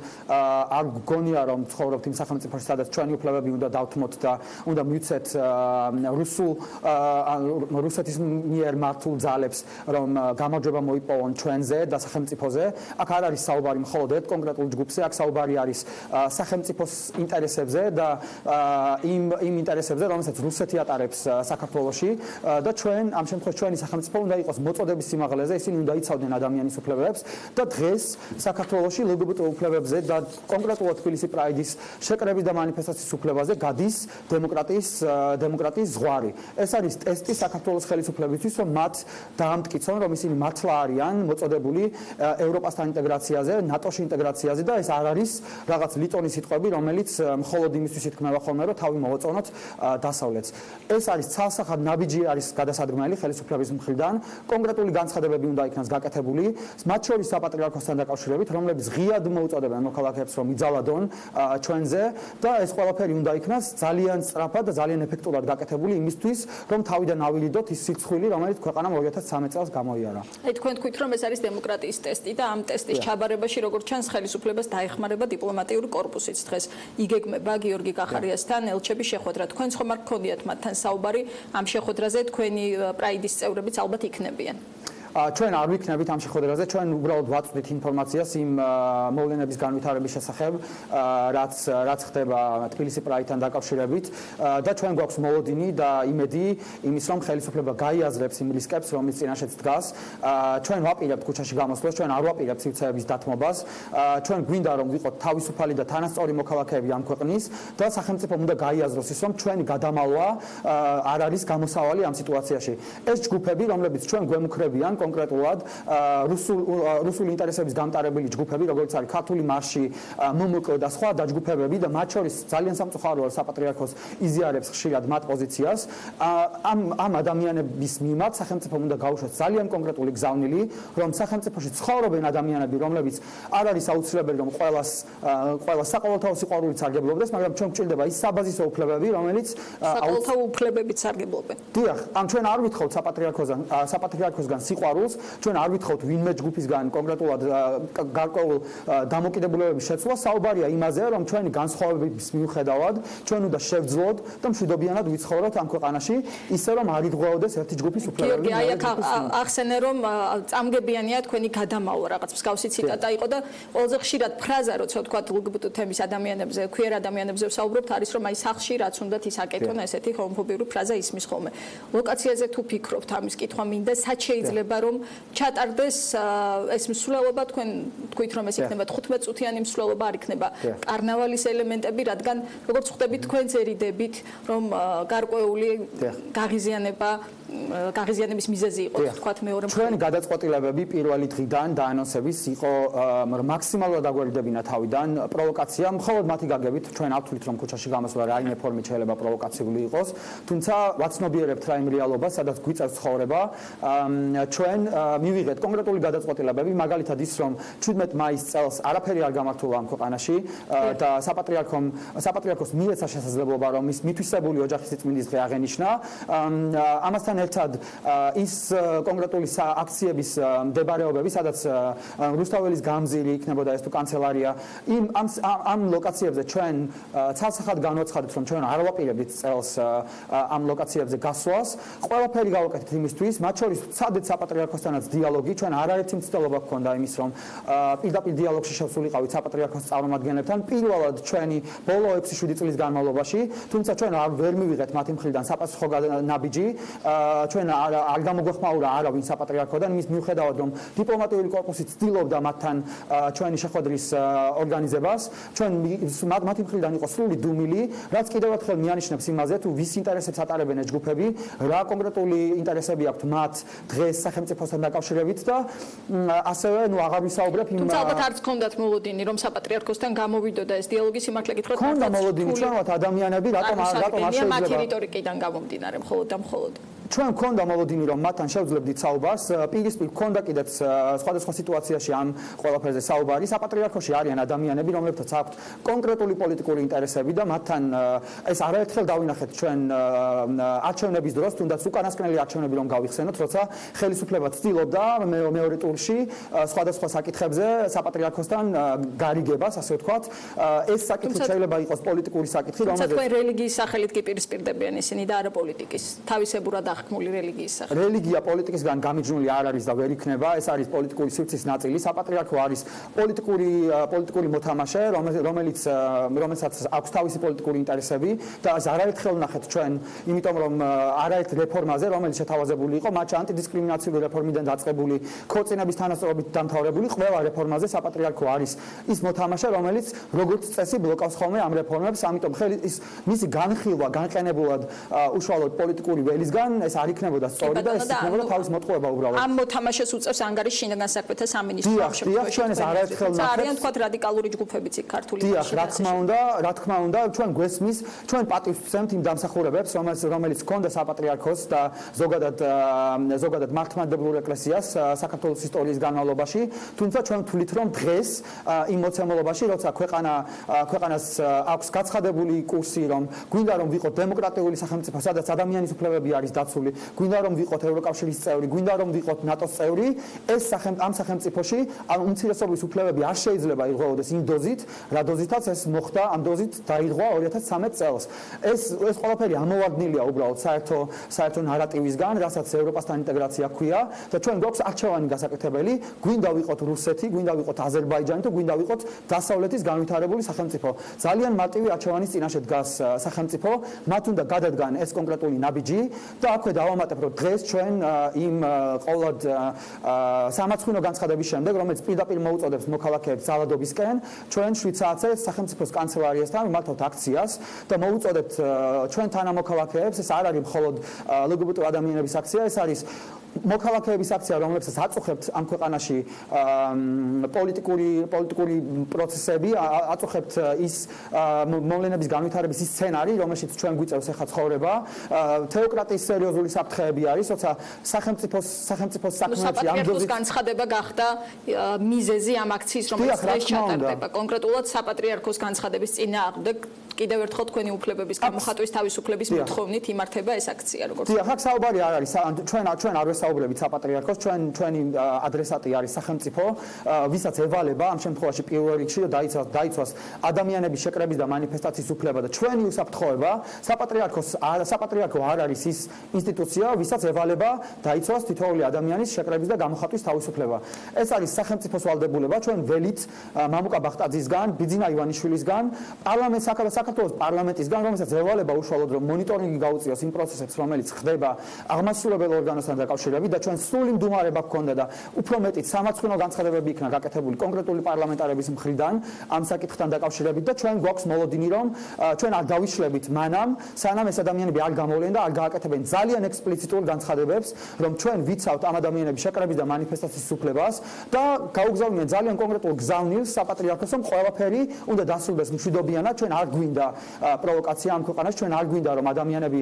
არ გგონია რომ ცხოვრობთ იმ სახელმწიფოში, სადაც ჩვენი უფლებები უნდა დავთმოთ და უნდა მივცეთ რუსეთის მიერ მართულ ძალებს, რომ გამარჯვება მოიპოვონ ჩვენზე და სახელმწიფოზე. აქ არ არის საუბარი მხოლოდ ერთ კონკრეტულ ჯგუფზე, აქ საუბარი არის სახელმწიფოს ინტერესებზე და იმ ინტერესებზე, რომელსაც რუსეთი ატარებს საქართველოში და ჩვენ ამ შემთხვევაში ჩვენი სახელმწიფო უნდა იყოს მოწოდების სიმაღლეზე, ისინი უნდა იცავდნენ ადამიანის უფლებებს და დღეს საქართველოში LGBT უფლებებზე და კონკრეტულად თბილისი პრაიდის შეკრების და მანიფესტაციის უფლებაზე გადის დემოკრატიის ზღვარი. ეს არის ტესტი საქართველოს ხელისუფლებისთვის, რომ მათ დაამტკიცონ, რომ ისინი მართლა არიან მოწოდებული ევროპასთან ინტეგრაციაზე, ნატოში ინტეგრაციაზე და ეს არ არის რაღაც ლიტონის სიტყვები, რომელიც მხოლოდ იმისთვის ითქმება ხოლმე, რომ თავი მოვაწონოთ დასავლეთს. ეს არის ცალსახად ნაბიჯი არის გადასადგმელი ხელისუფლების მხრიდან, კონკრეტული განცხადებები უნდა იქნას გაკეთებული, მათ შორის საპატრიარქოსთან დაკავშირებით, რომლებიც ღიად მოუწოდებენ მოქალაქეებს, რომ იძალადონ ჩვენზე და ეს ყველაფერი უნდა იქნას ძალიან სწრაფად და ძალიან ეფექტურად გაკეთებული იმისთვის, რომ თავიდან ავირიდოთ ის სიცხვილი, რომელიც ქვეყანამ 2013 წელს გამოიარა. აი თქვენ თქვით, რომ ეს არის დემოკრატიის ტესტი და ამ ტესტის ჩაბარებაში როგორც ჩანს ხელისუფლებას დაეხმარება დიპლომატიური კორპუსიც დღეს იგეგმება გიორგი კახარიასთან ელჩების შეხვედრა. თქვენც ხომ არ გქონიათ მათთან საუბარი ამ შეხვედრაზე, თქვენი პრაიდის წევრებიც ალბათ იქნებიან. ჩვენ არ ვიქნებით ამ შეხვედრაზე, ჩვენ უბრალოდ ვაწვდით ინფორმაციას იმ მოვლენების განვითარების შესახებ, რაც ხდება თბილისი პრაიდთან დაკავშირებით და ჩვენ გვაქვს მოლოდინი და იმედი იმის, რომ ხელისუფლება გაიაზრებს იმ რისკებს, რომლის წინაშეც დგას. ჩვენ ვაპირებთ ქუჩაში გამოსვლას, ჩვენ არ ვაპირებთ სივრცეების დათმობას. ჩვენ გვინდა რომ ვიყოთ თავისუფალი და თანასწორი მოქალაქეები ამ ქვეყნის და სახელმწიფომ უნდა გაიაზროს ის, რომ ჩვენი გადამალვა არ არის გამოსავალი ამ სიტუაციაში. ეს ჯგუფები, რომლებიც ჩვენ გვემუქრებიან კონკრეტულად რუსული ინტერესების გამტარებელი ჯგუფები, როგორც არის ქართული მარში, მომოკ და სხვა დაჯგუფებები და მათ შორის ძალიან სამწუხაროა საპატრიარქოს იზიარებს ხშირად მათ პოზიციას. ამ ადამიანების მიმართ სახელმწიფომ უნდა გაუშვეს ძალიან კონკრეტული გზავნილი, რომ სახელმწიფოში ცხოვრობენ ადამიანები, რომლებიც არ არის აუცილებელი, რომ ყველა საყოველთაო სიყვარულით სარგებლობდეს, მაგრამ ჩვენ გვჭირდება ის საბაზისო უფლებები, რომელიც საყოველთაო უფლებებით სარგებლობენ. დიახ, ჩვენ არ ვითხოვთ საპატრიარქოსგან სიყვარულს, ჩვენ არ ვითხოვთ ვინმე ჯგუფისგან კონკრეტულად გარკვეულ დამოკიდებულებების შეცვლა, საუბარია იმაზე, რომ ჩვენი განსხვავებების მიუხედავად ჩვენ უნდა შევძლოთ და მშვიდობიანად ვიცხოვროთ ამ ქვეყანაში, ისე რომ არ იღღვეოდეს ერთი ჯგუფის უფლებები. გიორგი, აი აქ ახსენე, რომ წამგებიანია თქვენი გადამალვა, რაღაც მსგავსი ციტატა იყო და ყველაზე ხშირად ფრაზა, როცა თქვა LGBT თემის ადამიანებზე, queer ადამიანებზე ვსაუბრობთ, არის რომ აი სახლში რაც უნდათ ის აკეთონ, ესეთი ჰომოფობიური ფრაზა ისმის ხოლმე. ლოკაციაზე თუ ფიქრობთ, ამის კითხვა მინდა, სად შეიძლება რომ ჩატარდეს ეს მსვლელობა, თქვენ თქვით რომ ეს იქნება 15 წუთიანი მსვლელობა, არ იქნება კარნავალის ელემენტები, რადგან როგორც ხვდებით თქვენც ერიდებით, რომ გარკვეული გაღიზიანების მიზეზი იყო, თქვათ მეორე ჩვენი გადაწყვეტილებები პირველი დღიდან დაანონსების იყო მაქსიმალურად აგვერიდებინა თავიდან პროვოკაცია, მხოლოდ მათი გაგებით ჩვენ ავთვლით რომ ქუჩაში გამოსვლა რაიმე ფორმით შეიძლება პროვოკაციული იყოს, თუმცა ვაცნობიერებთ რაიმ რეალობას, სადაც გვიწევს ცხოვრება, ჩვენ მივიღეთ კონკრეტული გადაწყვეტილებები, მაგალითად ის რომ 17 მაისს წელს არაფერი არ გამართულა ამ ქვეყანაში და საპატრიარქოს მიეცა შესაძლებლობა რომ ის მითვისებული ოჯახის სიწმინდის დღე აღენიშნა, ამასთან ერთად ის კონკრეტული აქციების მდებარეობები, სადაც რუსთაველის გამზირი იქნებოდა ეს თუ კანცელარია, ამ ლოკაციებზე ჩვენ ცალსახად განვაცხადეთ, რომ ჩვენ არ ვაპირებთ წელს ამ ლოკაციებზე გასვლას, ყველაფერი გავაკეთეთ იმისთვის, მათ შორის ცადეთ საპატრიარქოსთანაც დიალოგი, ჩვენ არაერთი მცდელობა გქონდა იმის, რომ პირდაპირ დიალოგში შევსულიყავით საპატრიარქოს წარმომადგენლებთან, პირველად ჩვენი ბოლო 6-7 წლის განმავლობაში, თუმცა ჩვენ ვერ მივიღეთ მათი მხრიდან საპასუხო ნაბიჯი, ჩვენ არ გამოგვეხმაურა არავინ საპატრიარქოდან, იმის მიუხედავად, რომ დიპლომატიური კორპუსი ცდილობდა მათთან ჩვენი შეხვედრის ორგანიზებას, ჩვენ მათი მხრიდან იყო სრული დუმილი, რაც კიდევ ერთხელ მიანიშნებს იმაზე, თუ ვის ინტერესებს ატარებენ ეს ჯგუფები, რა კონკრეტული ინტერესები აქვთ მათ დღეს სახელმწიფოსთან დაკავშირებით და ასევე აღარ ვისაუბრებ იმ თუმცა ალბათ არც გქონდათ მოლოდინი, რომ საპატრიარქოსთან გამოვიდოდა ეს დიალოგი სიმართლე გითხრათ, გქონდა მოლოდინი, ჩვენවත් ადამიანები რატომ არ შეიძლება მათი რიტორიკიდან გამომდინარე მხოლოდ და მხოლოდ ჩვენ გქონდა მოლოდინი რომ მათთან შევძლებდით საუბარს, პირისპირ გქონდა კიდეც სხვადასხვა სიტუაციაში ამ ყველაფერზე საუბარი. საპატრიარქოში არიან ადამიანები, რომლებთაც აქვთ კონკრეტული პოლიტიკური ინტერესები და მათთან ეს არაერთხელ დავინახეთ ჩვენ არჩევნების დროს, თუნდაც უკანასკნელი არჩევნები რომ გავიხსენოთ, როცა ხელისუფლება ცდილობდა მეორე ტურში სხვადასხვა საკითხებზე საპატრიარქოსთან გარიგებას, ასე ვთქვათ. ეს საკითხი შეიძლება იყოს პოლიტიკური საკითხი, რომელზეც თქვენ რელიგიის სახელით კი პირისპირდებიან ისინი და არა პოლიტიკის. თავისებურად ახმული რელიგიის სახით. რელიგია პოლიტიკისგან გამიჯნული არ არის და ვერ იქნება, ეს არის პოლიტიკური სივრცის ნაწილი. საპატრიარქო არის პოლიტიკური მოთამაშე, რომელსაც აქვს თავისი პოლიტიკური ინტერესები და ეს არაერთხელ ვნახეთ ჩვენ, იმიტომ რომ არაერთ რეფორმაზე, რომელიც შეთავაზებული იყო, მათ ანტიდისკრიმინაციული რეფორმიდან დაწყებული, ქორწინების თანასწორობით დამთავრებული, ყველა რეფორმაზე საპატრიარქო არის ის მოთამაშე, რომელიც როგორც წესი ბლოკავს ხოლმე ამ რეფორმებს, ამიტომ მისი განხილვა განყენებულად უშუალოდ პოლიტიკური ველისგან ეს არ იქნებოდა სწორი და ეს იქნებოდა თავის მოტყუება უბრალოდ. ამ მოთამაშეს უწევს ანგარის შინაგან საქმეთა სამინისტროს შემთხვევაში. ჩვენ ეს არაერთხელ ვნახეთ. არიან თქვათ რადიკალური ჯგუფებიც იქ ქართული დიახ, რა თქმა უნდა, ჩვენ გვესმის, ჩვენ პატივს ვცემთ იმ დამსახურებებს, რომელიც ჰქონდა საპატრიარქოს და ზოგადად მართლმადიდებლურ ეკლესიას საქართველოს ისტორიის განმავლობაში, თუმცა ჩვენ ვთვლით, რომ დღეს იმ მოცემულობაში, როცა ქვეყანას აქვს გაცხადებული კურსი, რომ გვინდა რომ ვიყოთ დემოკრატიული სახელმწიფო, სადაც ადამიანის უფლებები არის დაცული, გვინდა რომ ვიყოთ ევროკავშირის წევრი, გვინდა რომ ვიყოთ ნატოს წევრი, ამ სახელმწიფოში უმცირესობის უფლებები არ შეიძლება იღებოდეს იმ დოზით, რა დოზითაც ეს მოხდა, ამ დოზით დაირღვა 2013 წელს. ეს ყველაფერი ამოვარდნილია უბრალოდ საერთო ნარატივისგან, რასაც ევროპასთან ინტეგრაცია ჰქვია და ჩვენ გვაქვს არჩევანი გასაკეთებელი, გვინდა ვიყოთ რუსეთი, გვინდა ვიყოთ აზერბაიჯანი თუ გვინდა ვიყოთ დასავლეთის განვითარებული სახელმწიფო. ძალიან მარტივი არჩევანის წინაშე დგას სახელმწიფო, მათ უნდა გადადგან ეს კონკრეტული ნაბიჯი და აქვე დავამატებ, რომ დღეს ჩვენ იმ ყოველად სამარცხინო განცხადების შემდეგ, რომელიც პირდაპირ მოუწოდებს მოქალაქეებს ძალადობისკენ, ჩვენ 7 საათზე სახელმწიფოს კანცელარიასთან ვმართავთ აქციას და მოუწოდებთ ჩვენ თანამოქალაქეებს, ეს არ არის მხოლოდ ლგბტ ადამიანების აქცია, ეს არის მოქალაქეების აქცია, რომლებსაც აწუხებთ ამ ქვეყანაში პოლიტიკური პროცესები, აწუხებთ ის მოვლენების განვითარების ის სცენარი, რომელშიც ჩვენ გვიწევს ახლა ცხოვრება. თეოკრატიის სერიოზული საფრთხეები არის, როცა სახელმწიფოს საქმეებში საპატრიარქოს განცხადება გახდა მიზეზი ამ აქციის, რომელიც დღეს ჩატარდება. კონკრეტულად საპატრიარქოს განცხადების წინააღმდეგ კიდევ ერთხელ თქვენი უფლებების გამოხატვის თავისუფლების მოთხოვნით იმართება ეს აქცია, როგორც დიახ, აქ საუბარი არ არის, ჩვენ არ ვესაუბრებით საპატრიარქოს, ჩვენი ადრესატი არის სახელმწიფო, ვისაც ევალება ამ შემთხვევაში პირველ რიგში დაიცვას ადამიანების შეკრების და მანიფესტაციის უფლება და ჩვენი უსაფრთხოება, საპატრიარქო არ არის ის ინსტიტუცია, ვისაც ევალება დაიცვას თითოეული ადამიანის შეკრების და გამოხატვის თავისუფლება. ეს არის სახელმწიფოს ვალდებულება, ჩვენ ველით მამუკა ბახტაძისგან, ბიძინა ივანიშვილისგან, პარლამენტს საქართველოს პარლამენტისგან, რომელსაც ევალება უშუალოდ რომ მონიტორინგი გაუწიოს იმ პროცესებს, რომელიც ხდება აღმასრულებელ ორგანოსთან დაკავშირებით და ჩვენ სრული მდგომარეობა გქონდა და უფრო მეტიც სამარცხვინო განცხადებები იქნა გაკეთებული კონკრეტული პარლამენტარების მხრიდან ამ საკითხთან დაკავშირებით და ჩვენ გვაქვს მოლოდინი რომ ჩვენ არ დავიშლებით მანამ სანამ ეს ადამიანები არ გამოვლენ და არ გააკეთებენ ძალიან ექსპლიციტურ განცხადებებს რომ ჩვენ ვიცავთ ამ ადამიანების შეკრების და მანიფესტაციის უფლებას და გაუგზავნიან ძალიან კონკრეტულ გზავნილს საპატრიარქოს რომ ყველაფერი უნდა დასრულდეს მშვიდობიანად ჩვენ არ გვინდა პროვოკაცია ამ ქვეყანაში ჩვენ არ გვინდა რომ ადამიანები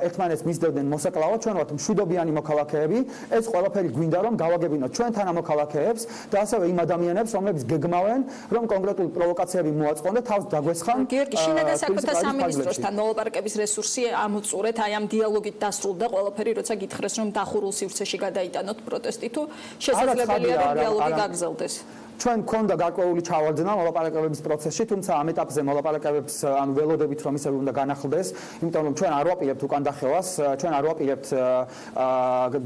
ერთმანეთს მისდევდნენ მოსაკლავად ჩვენ ვართ მშვიდობიანი მოქალაქეები ეს ყველაფერი გვინდა რომ გავაგებინოთ ჩვენ თანამოქალაქეებს და ასევე იმ ადამიანებს რომლებიც გეგმავენ რომ კონკრეტული პროვოკაციები მოაწყონ და თავს დაგვესხან გიორგი შინაგან საქმეთა სამინისტროსთან მოლაპარაკების რესურსი ამოწურეთ აი ამ დიალოგით დასრულდა ყველაფერი როცა გითხრეს რომ დახურულ სივრცეში გადაიტანოთ პროტესტი თუ შესაძლებელია რომ დიალოგი გაგრძელდეს ჩვენ გქონდა გარკვეული ჩავარდნა მოლაპარაკებების პროცესში, თუმცა ამ ეტაპზე მოლაპარაკებებს ანუ ველოდებით რომ ისე უნდა განახლდეს, იმიტომ რომ ჩვენ არ ვაპირებთ უკან დახევას, ჩვენ არ ვაპირებთ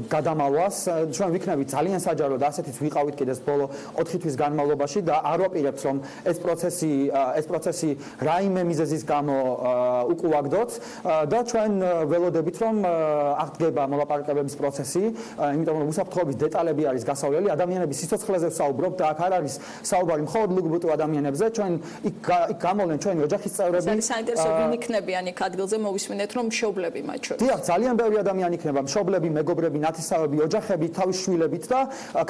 გადამალვას, ჩვენ ვიქნებით ძალიან საჯარო და ასეთიც ვიყავით კიდეს ბოლო 4 თვის განმავლობაში და არ ვაპირებთ რომ ეს პროცესი რაიმე მიზეზის გამო უკუაგდოთ და ჩვენ ველოდებით რომ აღდგება მოლაპარაკებების პროცესი, იმიტომ რომ უსაფრთხოების დეტალები არის გასავლელი, ადამიანების სიცოცხლეზე ვსაუბრობ და აქ არ არის საუბარი მხოლოდ ლგბტ ადამიანებზე, ჩვენ იქ გამოვლენ ჩვენი ოჯახის წევრები. ძალიან საინტერესო ვინ იქნებიან იქ ადგილზე მოვისმინეთ რომ მშობლები მათ შორის. დიახ, ძალიან ბევრი ადამიანი იქნება, მშობლები, მეგობრები, ნათესავები, ოჯახები, თავის შვილებით და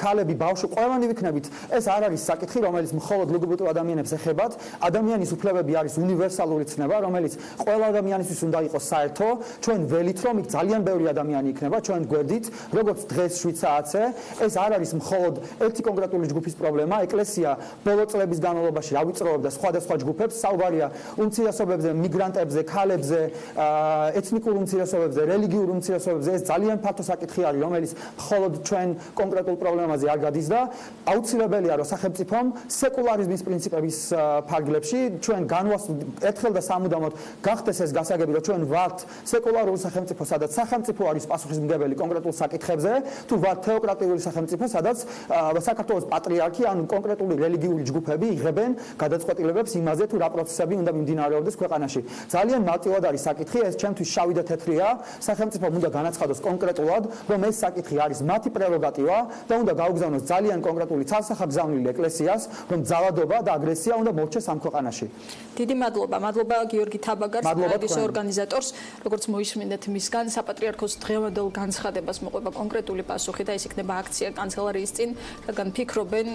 ქალები, ბავშვი, ყველანი ვიქნებით. ეს არ არის საკითხი, რომელიც მხოლოდ ლგბტ ადამიანებს ეხებათ. ადამიანის უფლებები არის უნივერსალური ცნება, რომელიც ყველა ადამიანისთვის უნდა იყოს საერთო. ჩვენ ველით რომ იქ ძალიან ბევრი ადამიანი იქნება, ჩვენ გვერდით, როგორც დღეს 7 საათზე. ეს არ არის მხოლოდ ერთი კონკრეტული ჯგუფის პრობლემა. ეკლესია ბოლო წლების განმავლობაში ავიწროვებდა სხვადასხვა ჯგუფებს, საუბარია უმცირესობებზე, მიგრანტებზე, ქალებზე, ეთნიკურ უმცირესობებზე, რელიგიურ უმცირესობებზე. ეს ძალიან ფართო საკითხი არის, რომელიც მხოლოდ ჩვენ კონკრეტულ პრობლემაზე არ გადის და აუცილებელია, რომ სახელმწიფომ სეკულარიზმის პრინციპების ფარგლებში ჩვენ ერთხელ და სამუდამოდ გახდეს ეს გასაგები, რომ ჩვენ ვართ სეკულარული სახელმწიფო, სადაც სახელმწიფო არის პასუხისმგებელი კონკრეტულ საკითხებზე, თუ ვართ თეოკრატიული სახელმწიფო, სადაც საქართველოს პატრიარქი ან კონკრეტული რელიგიური ჯგუფები იღებენ გადაწყვეტილებებს იმაზე თუ რა პროცესები უნდა მიმდინარეობდეს ქვეყანაში. ძალიან მარტივად არის საკითხი, ეს ჩემთვის შავი და თეთრია. სახელმწიფომ უნდა განაცხადოს კონკრეტულად, რომ ეს საკითხი არის მათი პრეროგატივა და უნდა გაუგზავნოს ძალიან კონკრეტული ცალსახაგზავნილი ეკლესიას, რომ ძალადობა და აგრესია უნდა მორჩეს ამ ქვეყანაში. დიდი მადლობა. მადლობა გიორგი თაბაგარს, პროექტის ორგანიზატორს, როგორც მოისმინეთ მისგან, საპატრიარქოს დღევანდელ განცხადებას მოყვება კონკრეტული პასუხი და ეს იქნება აქცია კანცელარიის წინ, რადგან ფიქრობენ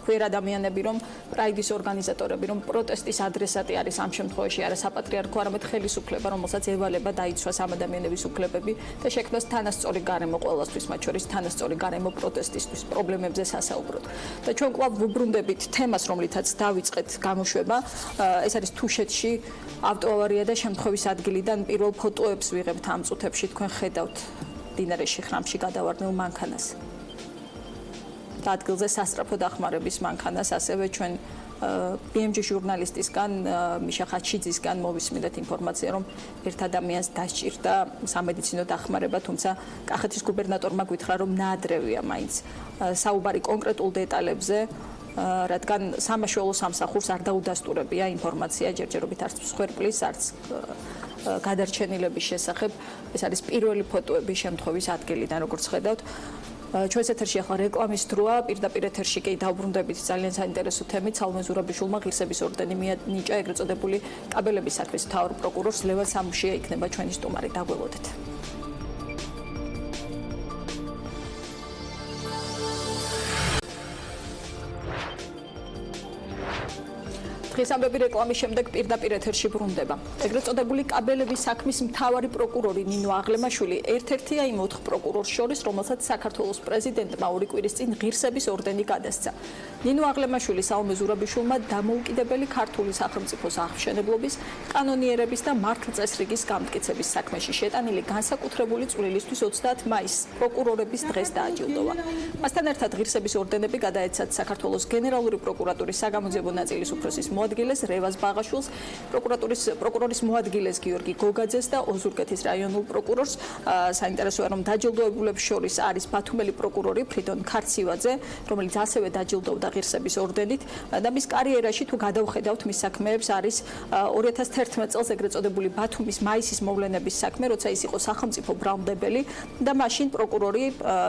queer ადამიანები რომ პრაიდის ორგანიზატორები რომ პროტესტის ადრესატი არის ამ შემთხვევაში არა საპატრიარქო არამედ ხელისუფლება რომელსაც ევალება დაიცვას ამ ადამიანების უფლებები და შექმნას თანასწორი გარემო ყველასთვის მათ შორის თანასწორი გარემო პროტესტისთვის პრობლემებზე სასაუბროდ და ჩვენ კვლავ ვუბრუნდებით თემას რომლითაც დავიწყეთ გამოშვება ეს არის თუშეთში ავტოავარია და შემთხვევის ადგილიდან პირველ ფოტოებს ვიღებთ ამ წუთებში თქვენ ხედავთ დინარეში ხრამში გადავარდნილ მანქანას და ადგილზე სასწრაფო დახმარების მანქანას, ასევე ჩვენ BMG ჟურნალისტისგან მიშა ხაჩიძისგან მოვისმინეთ ინფორმაცია, რომ ერთ ადამიანს დასჭირდა სამედიცინო დახმარება, თუმცა კახეთის გუბერნატორმა გითხრა, რომ ნაადრევია მაინც საუბარი კონკრეტულ დეტალებზე, რადგან სამაშველო სამსახურს არ დაუდასტურებია ინფორმაცია ჯერჯერობით არც მსხვერპლის, არც გადარჩენილების შესახებ. ეს არის პირველი ფოტოები შემთხვევის ადგილიდან, როგორც ხედავთ. ჩვენს ეთერში ახლა რეკლამის დროა, პირდაპირ ეთერში კი დავბრუნდებით ძალიან საინტერესო თემით. სალომე ზურაბიშვილმა ღირსების ორდენი მიანიჭა, ეგრეთ წოდებული კაბელების საქმის მთავარ პროკურორს ლევან სამუშია იქნება ჩვენი სტუმარი. დაგველოდეთ. დღის ამბები რეკლამის შემდეგ პირდაპირ ეთერში ბრუნდება. ეგრეთ წოდებული კაბელების საქმის მთავარი პროკურორი ნინო აღლემაშვილი ერთ-ერთია იმ 4 პროკურორს შორის, რომელსაც საქართველოს პრეზიდენტმა 2 კვირის წინ ღირსების ორდენი გადასცა. ნინო აღლემაშვილი სალომე ზურაბიშვილმა დამოუკიდებელი ქართული სახელმწიფოს აღმშენებლობის, კანონიერების და მართლწესრიგის გამტკიცების საქმეში შეტანილი განსაკუთრებული წვლილისთვის 30 მაისს პროკურორების დღეს დააჯილდოვა. მასთან ერთად ღირსების ორდენები გადაეცათ საქართველოს გენერალური პროკურატურის საგამოძიებო ნაწილის უფროსის მოადგილეს რევაზ ბაღაშვილს, პროკურორის მოადგილეს გიორგი გოგაძეს და ოზურგეთის რაიონულ პროკურორს. საინტერესოა, რომ დაჯილდოებულებს შორის არის ბათუმელი პროკურორი ფრიდონ ქარცივაძე, რომელიც ასევე დაჯილდოვდა ღირსების ორდენით და მის კარიერაში თუ გადავხედავთ მის საქმეებს არის 2011 წელს ეგრეთ წოდებული ბათუმის მაისის მოვლენების საქმე, როცა ის იყო სახელმწიფო ბრალმდებელი და მაშინ პროკურორი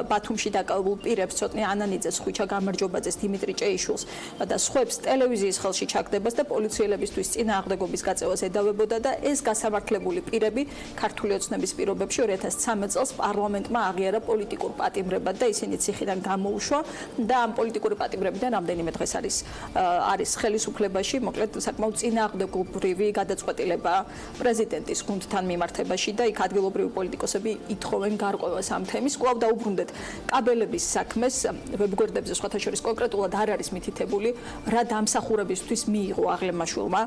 ბათუმში დაკავებულ პირებს ცოტნე ანანიძეს, ხვიჩა გამარჯობაძეს, დიმიტრი ჭეიშვილს და სხვებს ტელევიზიის ხელში ჩაგდებას და პოლიციელებისთვის წინააღმდეგობის გაწევას ედავებოდა და ეს გასამართლებული პირები ქართული ოცნების პირობებში 2013 წელს პარლამენტმა აღიარა პოლიტიკურ პატიმრებად და ისინი ციხიდან გამოუშვა და ამ პოლიტიკური პატიმრებიდან რამდენიმე დღეს არის ხელისუფლებაში, მოკლედ საკმაოდ წინააღმდეგობრივი გადაწყვეტილება პრეზიდენტის გუნდთან მიმართებაში და იქ ადგილობრივი პოლიტიკოსები ითხოვენ გარკვევას ამ თემის. კვლავ დაუბრუნდეთ კაბელების საქმეს, ვებგვერდებზე სხვათა შორის კონკრეტულად არ არის მითითებული, რა დამსახურებისთვის მიიღო აღლემაშვილმა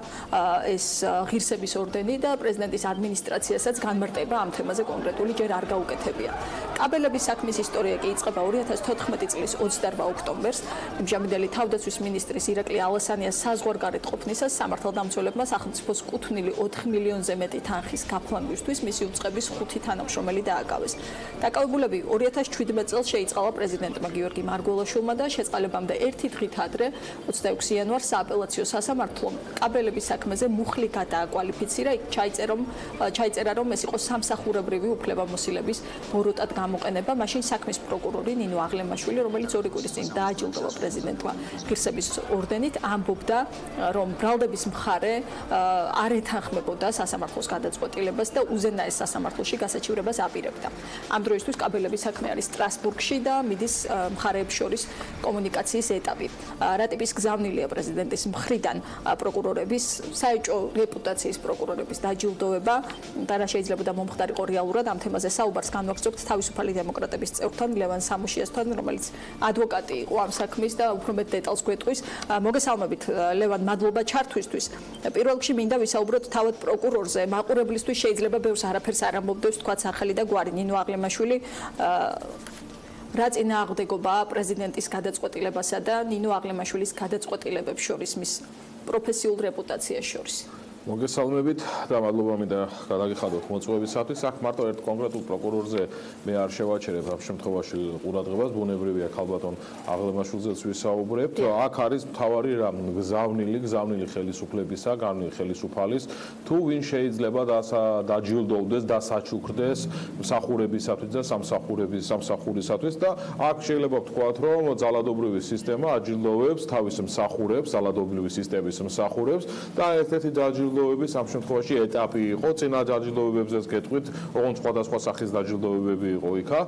ეს ღირსების ორდენი და პრეზიდენტის ადმინისტრაციასაც განმარტება ამ თემაზე კონკრეტული ჯერ არ გაუკეთებია. კაბელების საქმის ისტორია კი იწყება 2014 წლის 28 ოქტომბერს. ამჟამინდელი თავდაცვის მინისტრის ირაკლი ალასანიას საზღვარგარეთ ყოფნისას სამართალდამცველებმა სახელმწიფოს კუთვნილი 4 მილიონზე მეტი თანხის გაფლანგვისთვის მისი უწყების 5 თანამშრომელი დააკავეს. დაკავებულები 2017 წელს შეიწყალა პრეზიდენტმა გიორგი მარგველაშვილმა და შეწყალებამდე ერთი დღით ადრე 26 იანვარს სააპელაციო სასამართლომ კაბელების საქმეზე მუხლი გადააკვალიფიცირა. იქ ჩაიწერა, რომ ეს იყო სამსახურებრივი უფლებამოსილების ბოროტად გამოყენება. მაშინ საქმის პროკურორი ნინო აღლემაშვილი, რომელიც 2 კვირის წინ დააჯილდოვა პრეზიდენტმა ღირსების ორდენით, ამბობდა, რომ ბრალდების მხარე არ ეთანხმებოდა სასამართლოს გადაწყვეტილებას და უზენაეს სასამართლოში გასაჩივრებას აპირებდა. ამ დროისთვის კაბელების საქმე არის სტრასბურგში და მიდის მხარეებს შორის კომუნიკაციის ეტაპი. რა ტიპის გზავნილია პრეზიდენტის მხრიდან პროკურორების, საეჭვო რეპუტაციის პროკურორების დაჯილდოება და რა შეიძლება და მომხდარიყო რეალურად ამ თემაზე საუბარს განვაგრძობთ თავისუფალი დემოკრატების წევრთან ლევან სამუშიასთან, რომელიც ადვოკატი იყო ამ საქმის და უფრო მეტ დეტალს გვეტყვის. მოგესალმებით ლევან, მადლობა ჩართვისთვის. პირველ რიგში მინდა ვისაუბროთ თავად პროკურორზე. მაყურებლისთვის შეიძლება ბევრს არაფერს არ ამბობდეს, თქვაც ახალი და გვარი ნინო აღლემაშვილი რა წინააღმდეგობაა პრეზიდენტის გადაწყვეტილებასა და ნინო აღლემაშვილის გადაწყვეტილებებს შორის მის პროფესიულ რეპუტაციას შორის. მოგესალმებით და მადლობა მინდა გადაგიხადოთ მოწვევისათვის. აქ მარტო ერთ კონკრეტულ პროკურორზე მე არ შევაჩერებ ამ შემთხვევაში ყურადღებას, ბუნებრივია ქალბატონ აღლემაშვილზეც ვისაუბრებთ. აქ არის მთავარი რამ გზავნილი ხელისუფლებისა, განვილი ხელისუფალის, თუ ვინ შეიძლება დაჯილდოვდეს და საჩუქრდეს მსახურებისათვის და სამსახურისათვის და აქ შეიძლება ვთქვათ, რომ ძალადობრივი სისტემა აჯილდოვებს თავის მსახურებს, ძალადობრივი სისტემის მსახურებს და ერთ-ერთი დაჯილდოების ამ შემთხვევაში ეტაპი იყო, წინა დაჯილდოებებზეც გეტყვით, ოღონდ სხვადასხვა სახის დაჯილდოებები იყო იქა.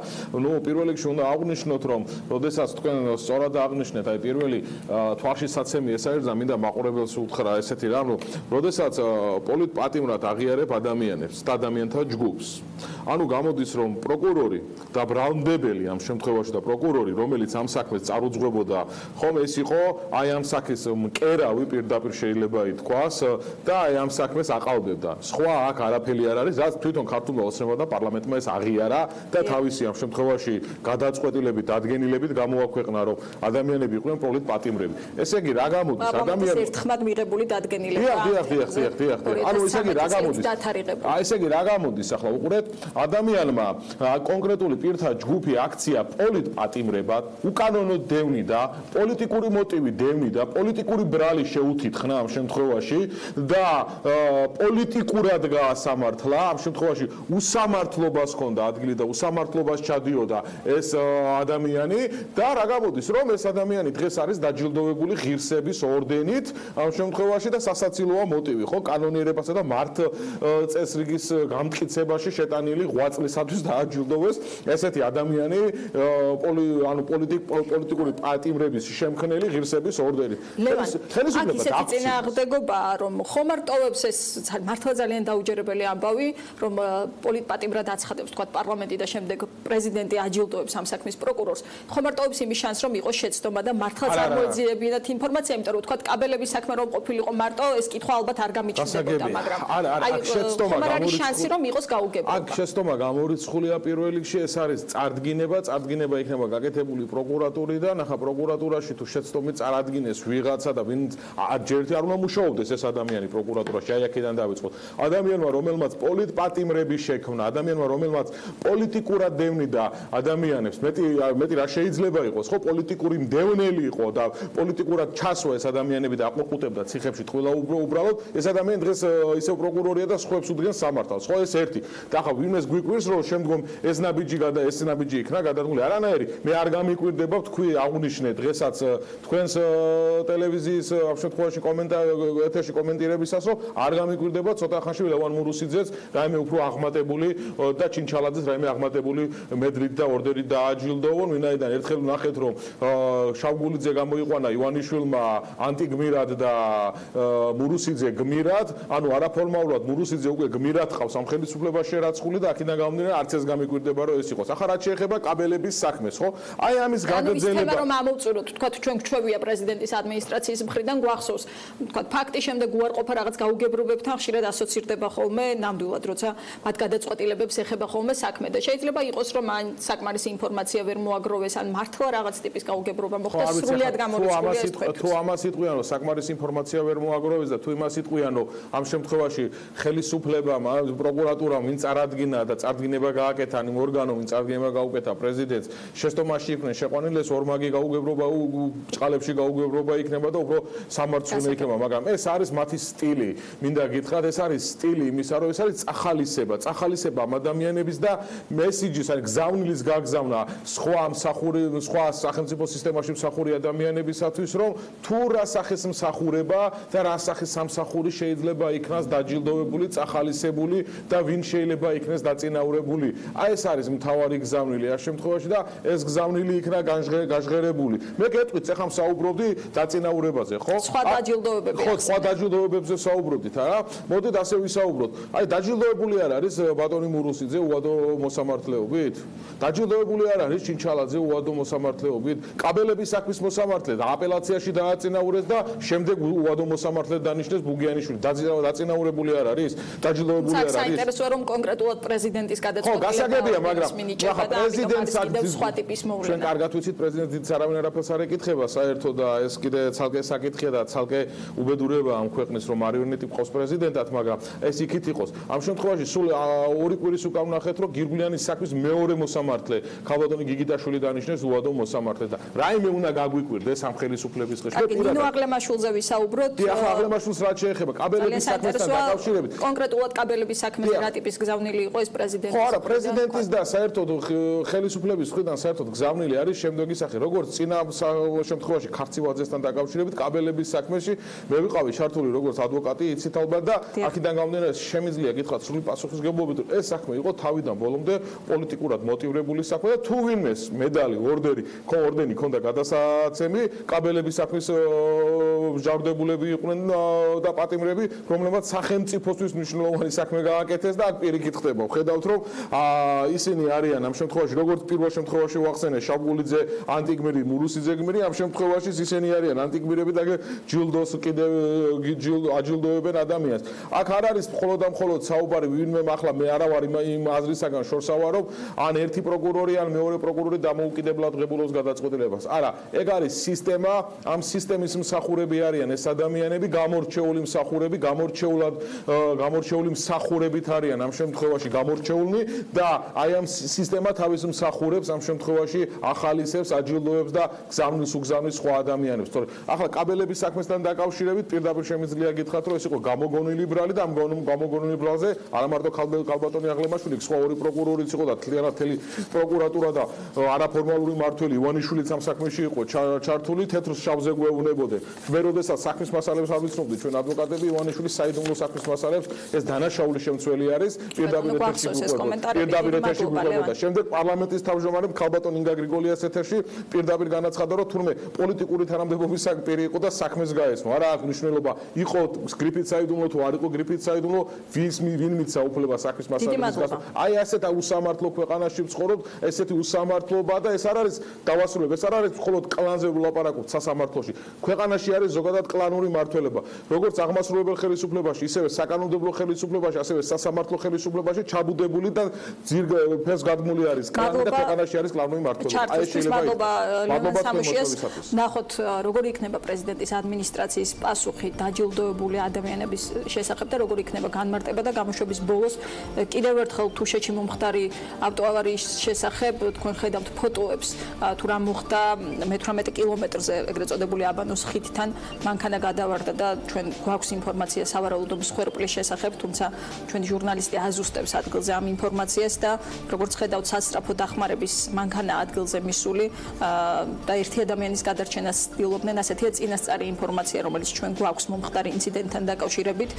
პირველ რიგში უნდა აღვნიშნოთ, რომ როდესაც თქვენ სწორად აღნიშნეთ, პირველი თვალშისაცემი ეს არის და მინდა მაყურებელს უთხრა ესეთი რამ, რომ როდესაც პოლიტპატიმრად აღიარებ ადამიანებს და ადამიანთა ჯგუფს, ანუ გამოდის, რომ პროკურორი და ბრალმდებელი ამ შემთხვევაში და პროკურორი, რომელიც ამ საქმეს წარუძღვებოდა, ხომ ეს იყო აი ამ საქმის მკერავი პირდაპირ შეიძლება ითქვას და ამ საქმეს აყალბებდა. სხვა აქ არაფერი არ არის, რაც თვითონ ქართულმა ოცნებამ და პარლამენტმა ეს აღიარა და თავისი ამ შემთხვევაში გადაწყვეტილებით, დადგენილებით გამოაქვეყნა, რომ ადამიანები იყვნენ პოლიტპატიმრები. ესე იგი, რა გამოდის ადამიანები ერთხმად მიღებული დადგენილება. დიახ. ანუ ესე იგი, რა გამოდის? ესე იგი, რა გამოდის? ახლა უყურეთ, ადამიანმა კონკრეტული პირთა ჯგუფი აქცია პოლიტპატიმრებად, უკანონოდ დევნიდა, პოლიტიკური მოტივი დევნიდა, პოლიტიკური ბრალი შეუთითხნა ამ შემთხვევაში და პოლიტიკურად გაასამართლა, ამ შემთხვევაში უსამართლობას ჰქონდა ადგილი და უსამართლობას ჩადიოდა ეს ადამიანი და რა გამოდის, რომ ეს ადამიანი დღეს არის დაჯილდოვებული ღირსების ორდენით, ამ შემთხვევაში და სასაცილოა მოტივი, ხო, კანონიერებასა და მართ წესრიგის გამტკიცებაში შეტანილი ღვაწლისათვის დააჯილდოვეს ესეთი ადამიანი, ანუ პოლიტიკური პატიმრების შემქმნელი ღირსების ორდენით. ხელისუფლება წინააღმდეგობაა, რომ ხომ არ მარტოვებს ეს მართლა ძალიან დაუჯერებელი ამბავი, რომ პოლიტპატიმრად აცხადებს თქვა პარლამენტი და შემდეგ პრეზიდენტი აჯილდოებს ამ საქმის პროკურორს. ხო მარტოვებს იმის შანსს, რომ იყოს შეცდომა და მართლა წარმოეძიებინათ ინფორმაცია, იმიტომ რომ თქვა კაბელების საქმე რომ ყოფილიყო მარტო, ეს კითხვა ალბათ არ გამიჩნდებოდა, მაგრამ აქ შეცდომა არის შანსი რომ იყოს გაუგებრობა. აქ შეცდომა გამორიცხულია პირველ რიგში, ეს არის წარდგინება იქნება გაკეთებული პროკურატურიდან, ახლა პროკურატურაში თუ შეცდომი წარადგინეს ვიღაცა და ვინც ჯერჯერობით არ უნდა მუშაობდეს ეს ადამიანი პროკურატურაში, აი აქედან დავიწყოთ. ადამიანმა, რომელმაც პოლიტპატიმრები შექმნა, ადამიანმა, რომელმაც პოლიტიკურად დევნიდა ადამიანებს, მეტი რა შეიძლება იყოს, ხო, პოლიტიკური მდევნელი იყო და პოლიტიკურად ჩასვა ეს ადამიანები და აყურყუტებდა ციხებში ტყუილა უბრალოდ, ეს ადამიანი დღეს ისევ პროკურორია და სხვებს უდრიანს სამართალს, ხო, ეს ერთი. და ახლა ვინმეს გვიკვირს, რომ შემდგომ ეს ნაბიჯი იქნა გადადგმული, არანაირი, მე არ გამიკვირდება, თქვი აღნიშნე დღესაც თქვენს ტელევიზიის ამ შემთხვევაში ეთერში კომენტირებისას, რომ არ გამიკვირდება ცოტა ხანში ლევან მურუსიძეც რაიმე უფრო აღმატებული და ჩინჩალაძეს რაიმე აღმატებული მედლით და ორდერით დააჯილდოვონ, ვინაიდან ერთხელ ნახეთ, რომ შავგულიძე გამოიყვანა ივანიშვილმა ანტიგმირად და მურუსიძე გმირად, ანუ არაფორმალურად მურუსიძე უკვე გმირად ყავს ამ ხელისუფლებაში შერაცხული და აქედან გამომდინარე არც ეს გამიკვირდება, რომ ეს იყოს. ახლა რაც შეეხება კაბელების საქმეს, ხო? აი ამის გაგრძელება. რომ ამოვწუროთ, თქვა ჩვენ გვჩვევია პრეზიდენტის ადმინისტრაციის მხრიდან გვახსოვს, თქვა ფაქტის შემდეგ უარყოფა რაღაც გაუგებრობებთან ხშირად ასოცირდება ხოლმე ნამდვილად, როცა მათ გადაწყვეტილებებს ეხება ხოლმე საქმე და შეიძლება იყოს, რომ ან საკმარისი ინფორმაცია ვერ მოაგროვეს, ან მართლა რაღაც ტიპის გაუგებრობა მოხდა, სრულიად გამორიცხულია ეს თქვენ. თუ ამას იტყვიან, რომ საკმარისი ინფორმაცია ვერ მოაგროვეს და თუ იმას იტყვიან, რომ ამ შემთხვევაში ხელისუფლებამ, პროკურატურამ ვინ წარადგინა და წარდგინება გააკეთა იმ ორგანომ, ვინ წარდგინება გაუკეთა პრეზიდენტს, შეცდომაში იყვნენ შეყვანილი, ეს ორმაგი გაუგებრობა ჭყალებში გაუგებრობა იქნება და უფრო სამართლიანი იქნება, მაგრამ ეს არის მათი სტილი. მინდა გითხრათ, ეს არის სტილი იმისა, რომ ეს არის წახალისება ამ ადამიანების და მესიჯის, არის გზავნილის გაგზავნა სხვა სახელმწიფო სისტემაში მსახური ადამიანებისათვის, რომ თუ რა სახის მსახურება და რა სახის სამსახური შეიძლება იქნას დაჯილდოვებული, წახალისებული და ვინ შეიძლება იქნეს დაწინაურებული. აი ეს არის მთავარი გზავნილი ამ შემთხვევაში და ეს გზავნილი იქნა გაჟღერებული. მე გეტყვით, ეხლა საუბრობდი დაწინაურებაზე, ხო? სხვა დაჯილდოებები. ხო, სხვა დაჯილდოებებზე საუბრობდით, არა? მოდით ასე ვისაუბროთ. აი დაჯილდოებული არ არის ბატონი მურუსიძე უადო მოსამართლეობით? დაჯილდოებული არ არის ჩინჩალაძე უადო მოსამართლეობით? კაბელების საქმის მოსამართლე და აპელაციაში დააწინაურეს და შემდეგ უადო მოსამართლედ დანიშნეს ბუგიანიშვილი. დაწინაურებული არ არის? დაჯილდოებული არ არის? საინტერესოა რომ კონკრეტულად პრეზიდენტის გადაწყვეტილება. ხო, გასაგებია, მაგრამ პრეზიდენტს სხვა ტიპის მოვლენა. ჩვენ კარგად ვიცით პრეზიდენტის არავინ არაფერს არ ეკითხება საერთოდ და ეს კიდე ცალკე საკითხია და ცალკე უბედურება ამ ქვეყნის რომ მარიონეტი ყავს პრეზიდენტად, მაგრამ ეს იქით იყოს. ამ შემთხვევაში სულ ორი კვირის უკან ვნახეთ, რომ გირგვლიანის საქმის მეორე მოსამართლე ქალბატონი გიგიტაშვილი დანიშნეს უადო მოსამართლედ და რაიმე უნდა გაგვიკვირდეს ამ ხელისუფლების დღეს. ნინო აღლემაშვილზე ვისაუბროთ. ახლა აღლემაშვილს რაც შეეხება კაბელების საქმესთან დაკავშირებით. კონკრეტულად კაბელების საქმეზე რა ტიპის გზავნილი იყო ეს პრეზიდენტის? ხო, არა, პრეზიდენტის და საერთოდ ხელისუფლების მხრიდან საერთოდ გზავნილი არის შემდეგი სახე. როგორც წინა შემთხვევაში ქარცივაძესთან დაკავშირებით კაბელების საქმეში მე ვიყავი ჩართული როგორც ადვოკატი, იცით ალბათ და აქედან გამომდინარე შემიძლია გითხრათ სრული პასუხისმგებლობით, რომ ეს საქმე იყო თავიდან ბოლომდე პოლიტიკურად მოტივირებული საქმე და თუ ვინმეს მედალი, ორდენი ქონდა გადასაცემი, კაბელების საქმის მჟავრდებულები იყვნენ და პატიმრები, რომლებმაც სახელმწიფოსთვის მნიშვნელოვანი საქმე გააკეთეს და აქ პირიქით ხდება. ხედავთ, რომ ისინი არიან ამ შემთხვევაში, როგორც პირველ შემთხვევაში ვახსენე შავგულიძე, ანტიგმირი, მურუსიძე გმირი, ამ შემთხვევაში ისინი არიან ანტიგმირები და ჯილდოს კიდევ აჯილდოებენ ადამიანს. აქ არ არის მხოლოდ და მხოლოდ საუბარი ვინმე ახლა მე არა ვარ იმ აზრისაგან შორსავა, რომ ან ერთი პროკურორი ან მეორე პროკურორი დამოუკიდებლად ღებულობს გადაწყვეტილებას. არა, ეგ არის სისტემა, ამ სისტემის მსახურები არიან ეს ადამიანები, გამორჩეული მსახურები, გამორჩეული მსახურებით არიან ამ შემთხვევაში გამორჩეულნი და აი ამ სისტემა თავის მსახურებს ამ შემთხვევაში ახალისებს, აჯილდოებს და გზავნის უგზავნის სხვა ადამიანებს. თორე ახლა კაბელების საქმესთან დაკავშირებით პირდაპირ შემიძლია გითხრათ, რომ ეს იყო გამოგონილი ბრალი და ამ გამოგონილი ბრალზე არა მარტო ქალბატონი აღლემაშვილი, სხვა ორი პროკურორიც იყო და თლიანად პროკურატურა და არაფორმალური მმართველი ივანიშვილიც ამ საქმეში იყო ჩართული, თეთრ შავზე გვეუბნებოდნენ. მე როდესაც საქმის მასალებს არ ვიცნობდი ჩვენ ადვოკატები, ივანიშვილის საიდუმლო საქმის მასალებს ეს დანაშაული შემცველი არის, პირდაპირ ეთერში გვიყვებოდა. შემდეგ პარლამენტის თავმჯდომარემ ქალბატონ ინგა გრიგოლიას ეთერში პირდაპირ განაცხადა, რომ თურმე პოლიტიკური თანამდებობის პირი იყო და საქმეს გაესმო. არა აქვს მნიშვნელობა, იყო გრიფით საიდუმლო თუ არ იყო გრიფით საიდუმლო ვინ მიცა უფლება საქმის მასალების გასა. აი ასეთ უსამართლო ქვეყანაში ვცხოვრობთ, ესეთი უსამართლობა და ეს არ არის დავასრულებ, ეს არ არის მხოლოდ კლანზე ვლაპარაკობთ სასამართლოში. ქვეყანაში არის ზოგადად კლანური მართლობა. როგორც აღმასრულებელ ხელისუფლებაში, ისევე საკანონმდებლო ხელისუფლებაში, ასევე სასამართლო ხელისუფლებაში ჩაბუდებული და ფეს გადმული არის კლანი და ქვეყანაში არის კლანური მართლობა. აი ეს შეიძლება ლევან სამუშიას ნახოთ როგორი იქნება პრეზიდენტის ადმინისტრაციის პასუხი დაჯილდოებული ადამიანების შესახებ და როგორი იქნება განმარტება და გამოშვების ბოლოს კიდევ ერთხელ თუშეთში მომხდარი ავტოავარიის შესახებ თქვენ ხედავთ ფოტოებს თუ რა მოხდა მე-18 კილომეტრზე ეგრეთ წოდებული აბანოს ხიდთან მანქანა გადავარდა და ჩვენ გვაქვს ინფორმაცია სავარაუდო მსხვერპლის შესახებ თუმცა ჩვენი ჟურნალისტი აზუსტებს ადგილზე ამ ინფორმაციას და როგორც ხედავთ სასწრაფო დახმარების მანქანა ადგილზე მისული და ერთი ადამიანის გადარჩენას ცდილობდნენ ასეთია წინასწარი ინფორმაცია რომელიც ჩვენ გვაქვს მომხდარი ინციდენტთან დაკავშირებით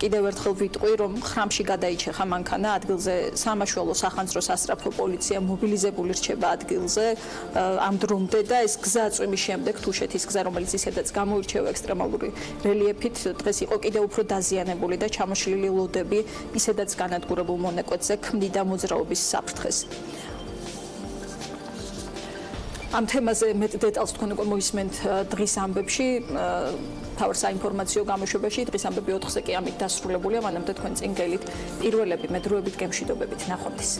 კიდევ ერთხელ ვიტყვი რომ ხრამში გადაიჩეხა მანქანა ადგილზე სამაშველო სახანძრო სასწრაფო პოლიცია მობილიზებული რჩება ადგილზე ამ დრომდე და ეს გზა წვიმის შემდეგ თუშეთის გზა რომელიც ისედაც გამოირჩევა ექსტრემალური რელიეფით დღეს იყო კიდევ უფრო დაზიანებული და ჩამოშლილი ლოდები ისედაც განადგურებულ მონაკვეთზე ქმნიდა მოძრაობის საფრთხეს ამ თემაზე მეტ დეტალს თქვენ უკვე მოისმენთ დღის ამბებში თავარ საინფორმაციო გამოშვებაში დღის ამბები 4-ზე კი ამით დასრულებულია მანამდე თქვენ წინ გელით პირველები მე დროებით გემშვიდობებით ნახვამდის